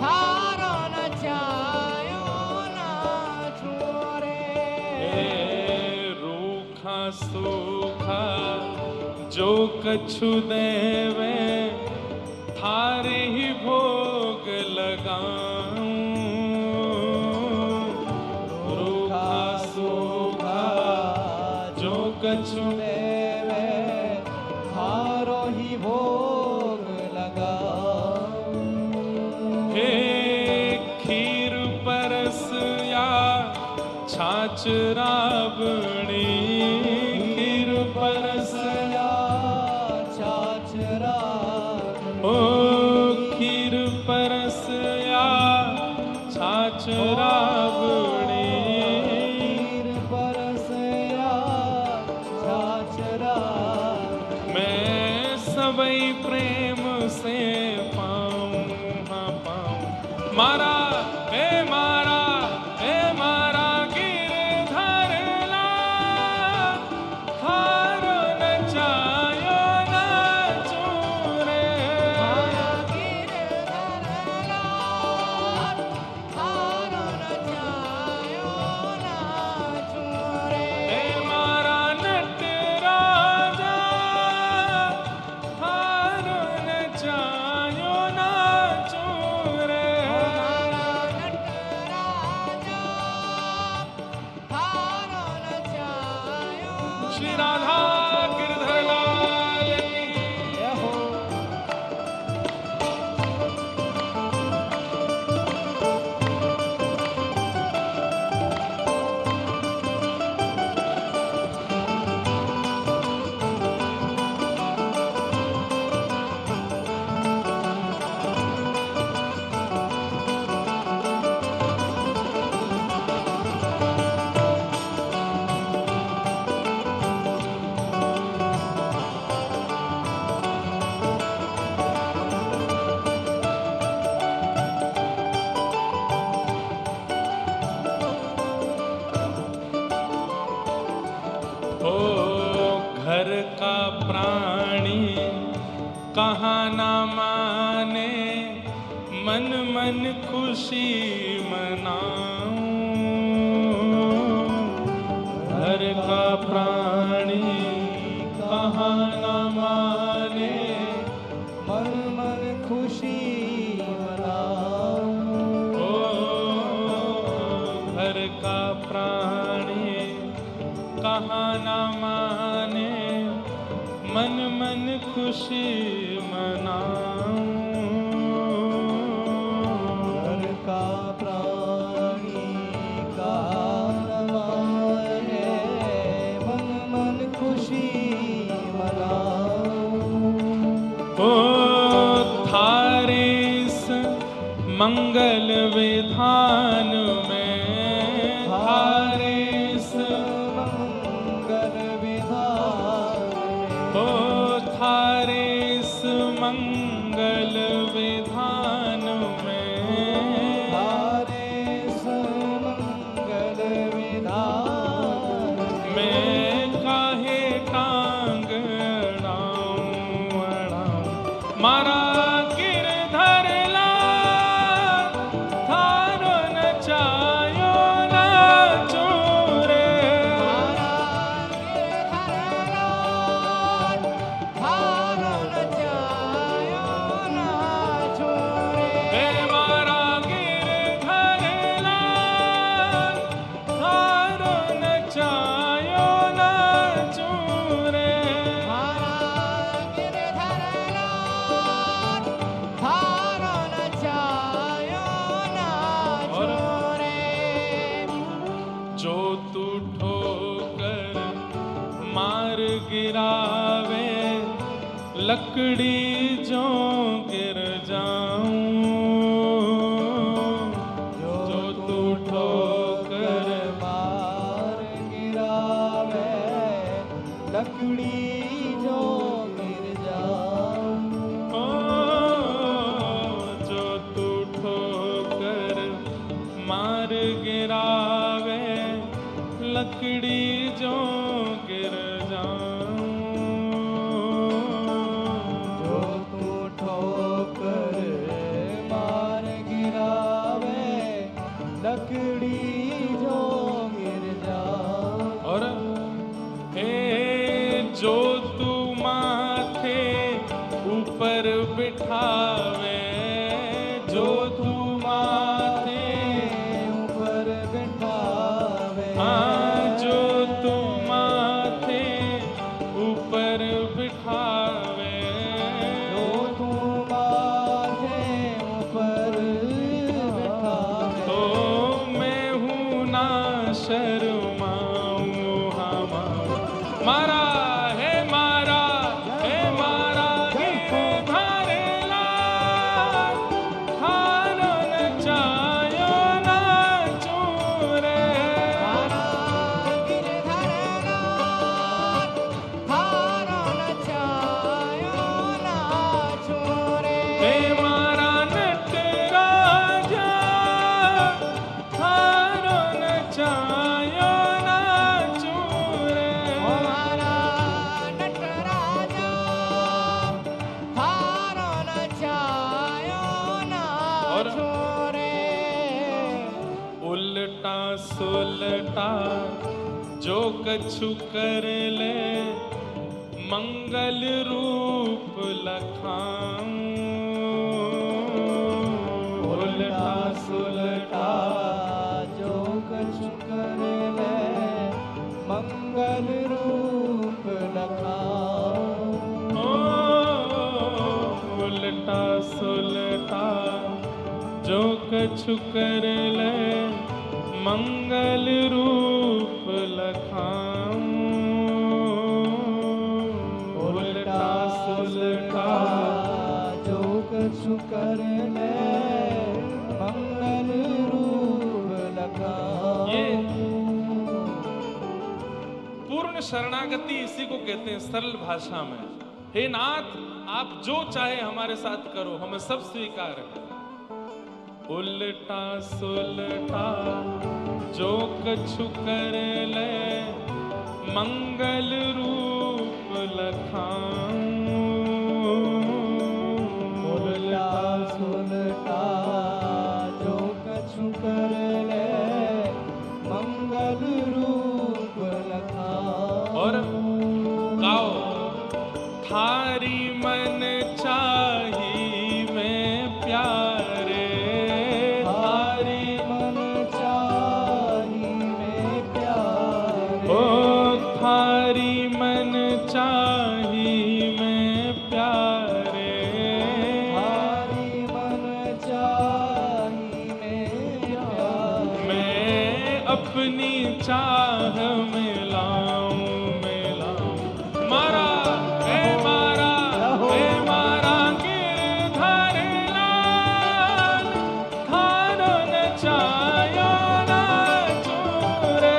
थारो नचायो नाचूं रे हे रूखा सूखा जो कछु देवे थारे ही भोग लगाऊं रूखा सूखा जो कछु देवे थारो ही भोग लगाऊं हे खीर परस या छाछ राबड़ी खीर परस या छाछरा ओ खीर परस या छाछ राबड़ी हीर परसया छाछरा मैं सबई प्रेम से पाऊं हाँ पाऊं मारा हे मारा गिरधर लाल थारो नचायो नाचूं रे गिरधर लाल कहा ना माने, मन मन खुशी मनाऊं। घर का प्राणी कहा ना माने, मन मन खुशी मनाऊं। घर का प्राणी कहा ना माने, मन मन खुशी मनाऊं। घर का प्राणी कहा न माने, मन मन खुशी मनाऊं। थारे इस मंगल विधान में, थारे इस मंगल विधान थारे इस मंगल विधान में, थारे इस मंगल विधान मैं काहे टांग अड़ाऊं। मारा गिरधर लाल, थारो नचायो नाचो रे। हे मारा गिरधर लाल, थारो नचायो नाचो रे। जो तू ठोकर मार गिरावे, लकड़ी जो गिर जाऊं। जो तू ठोकर मार गिरावे, लकड़ी जो गिर जाऊं। जो तू ठोकर मार गिरावे, लकड़ी जो गिर जाऊं। जो तू ठोकर मार गिरावे, लकड़ी जो गिर जाऊं। और हे जो तू माथे ऊपर बिठावे, जो तू माथे ऊपर बिठावे, जो तू माथे ऊपर बिठावे, जो तू माथे ऊपर बिठावे, तो मैं हूँ ना शर्माऊं। मारा हे मारा गिरधर लाल, थारो नचायो नाचो रे। हे मारा नटराजा, थारो नचायो नाचो रे। उल्टा सुलटा जो कछु कर ले, मंगल रूप लखाऊं। उल्टा सुलटा जो कछु कर ले, मंगल रूप लखाऊं। उल्टा सुलटा जो कछु कर ले, मंगल रूप लखाऊं। उल्टा सुलटा जो कछु कर ले, मंगल रूप लखाऊं। ये पूर्ण शरणागति इसी को कहते हैं सरल भाषा में। हे नाथ, आप जो चाहे हमारे साथ करो, हमें सब स्वीकार है। उल्टा सुलटा जो कछु कर ले, मंगल रूप लखाऊं। अपनी चाह मिलाऊं मिलाऊं मारा हे मारा गिरधर लाल थारो नचायो नाचो रे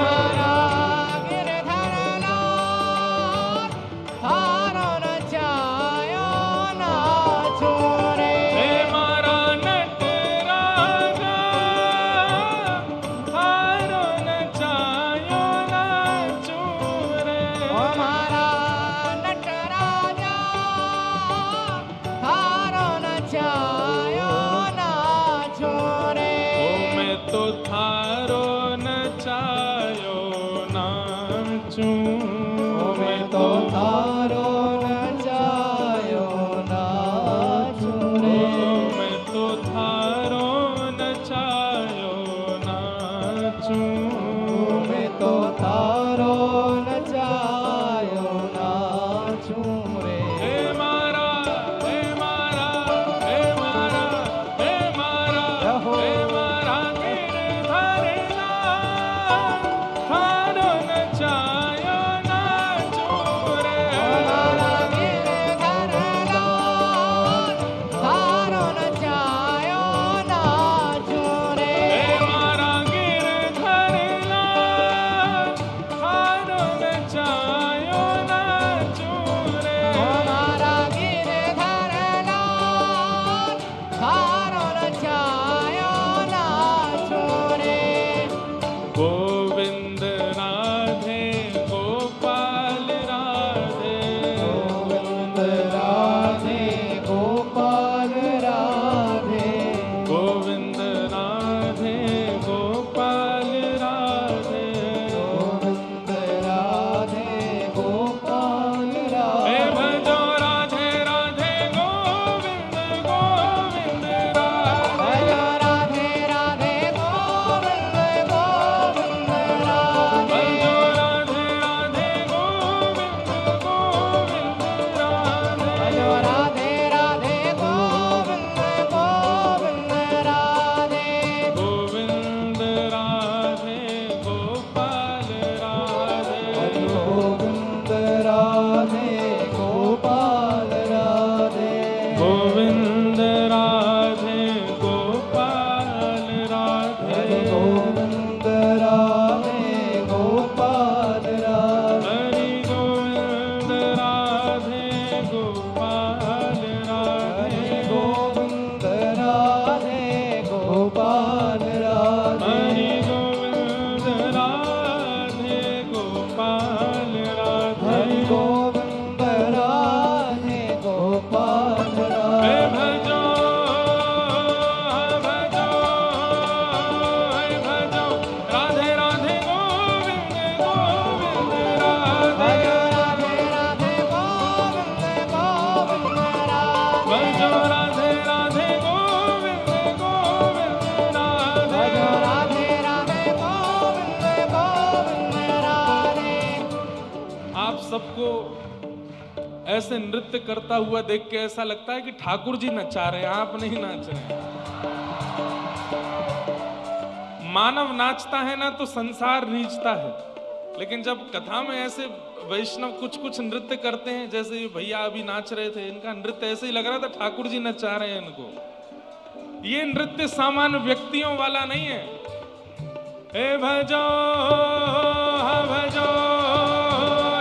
मारा गिरधर लाल थारो नचायो नाचो रे हे मारा नट राजा थारो नचायो नाचो रे हमारा नटराजा थारो नचायो नाचो रे ओ मैं तो थारो नचायो नाचूं ओ मैं तो थारो नचायो नाचो रे ओ मैं तो थारो नचायो नाचूं मैं तो थारो नचायो नाचो रे हे मारा हे मारा हे मारा हे मारा हे मारा गिरधर लाल थारो नचायो नाचो रे हमारा गिरधर लाल थारो नचायो नाचो रे हे मारा गिरधर लाल थारो नचायो नाचो रे हमारा गिरधर लाल थारो नचायो नाचो रे गोविंद राधे गोपाल राधे गोविंद राधे गोपाल राधे गोविंद राधे गोपाल राधे गोविंद राधे गोपाल हे राधे भजो राधे राधे गोविंद गोविंद राधे जय राधे राधे गोविंद गोविंद राधे भजो राधे राधे गोविंद गोविंद राधे जय राधे राधे गोविंद गोविंद राधे गोविंद राधे गोपाल राधे गोविंद राधे गोपाल राधे गोविंद राधे गोपाल राधे गोविंद राधे गोपाल राधे हरि गोविंद राधे गोपाल राधे गोविंद राधे गोपाल राधे हरि गोविंद राधे गोपाल राधे हरि गोविंद राधे गोपाल हे राधे भजो भजो हे भजो राधे राधे गोविंद गोविंद राधे जय राधे राधे गोविंद गोविंद राधे भजो राधे राधे गोविंद गोविंद राधे जय राधे राधे गोविंद गोविंद राधे आप सबको ऐसे नृत्य करता हुआ देख के ऐसा लगता है कि ठाकुर जी नचा रहे हैं, आप नहीं नाच रहे हैं। मानव नाचता है ना तो संसार नीचता है, लेकिन जब कथा में ऐसे वैष्णव कुछ कुछ नृत्य करते हैं, जैसे ये भैया अभी नाच रहे थे, इनका नृत्य ऐसे ही लग रहा था ठाकुर जी नचा रहे हैं इनको। ये नृत्य सामान्य व्यक्तियों वाला नहीं है। हे भजो हा भजो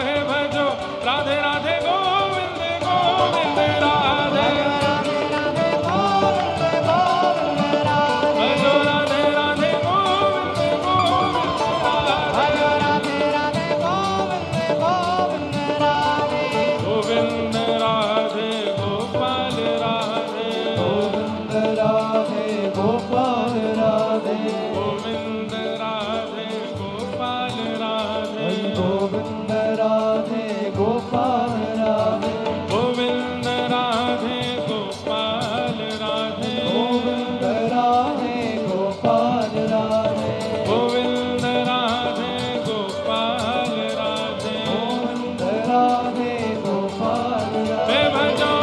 हे भजो राधे राधे गोविंद गोविंद राधे जय राधे राधे गोविंद गोविंद राधे भजो राधे राधे गोविंद गोविंद राधे जय राधे राधे गोविंद गोविंद राधे गोविंद राधे गोपाल राधे गोविंद राधे गोपाल राधे गोविंद राधे गोपाल राधे गोविंद राधे गोपाल राधे गोविंद राधे गोपाल राधे गोविंद राधे गोपाल राधे गोविंद राधे गोपाल राधे गोविंद राधे गोपाल हे राधे भजो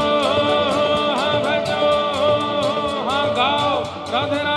हाँ गाओ राधे राधे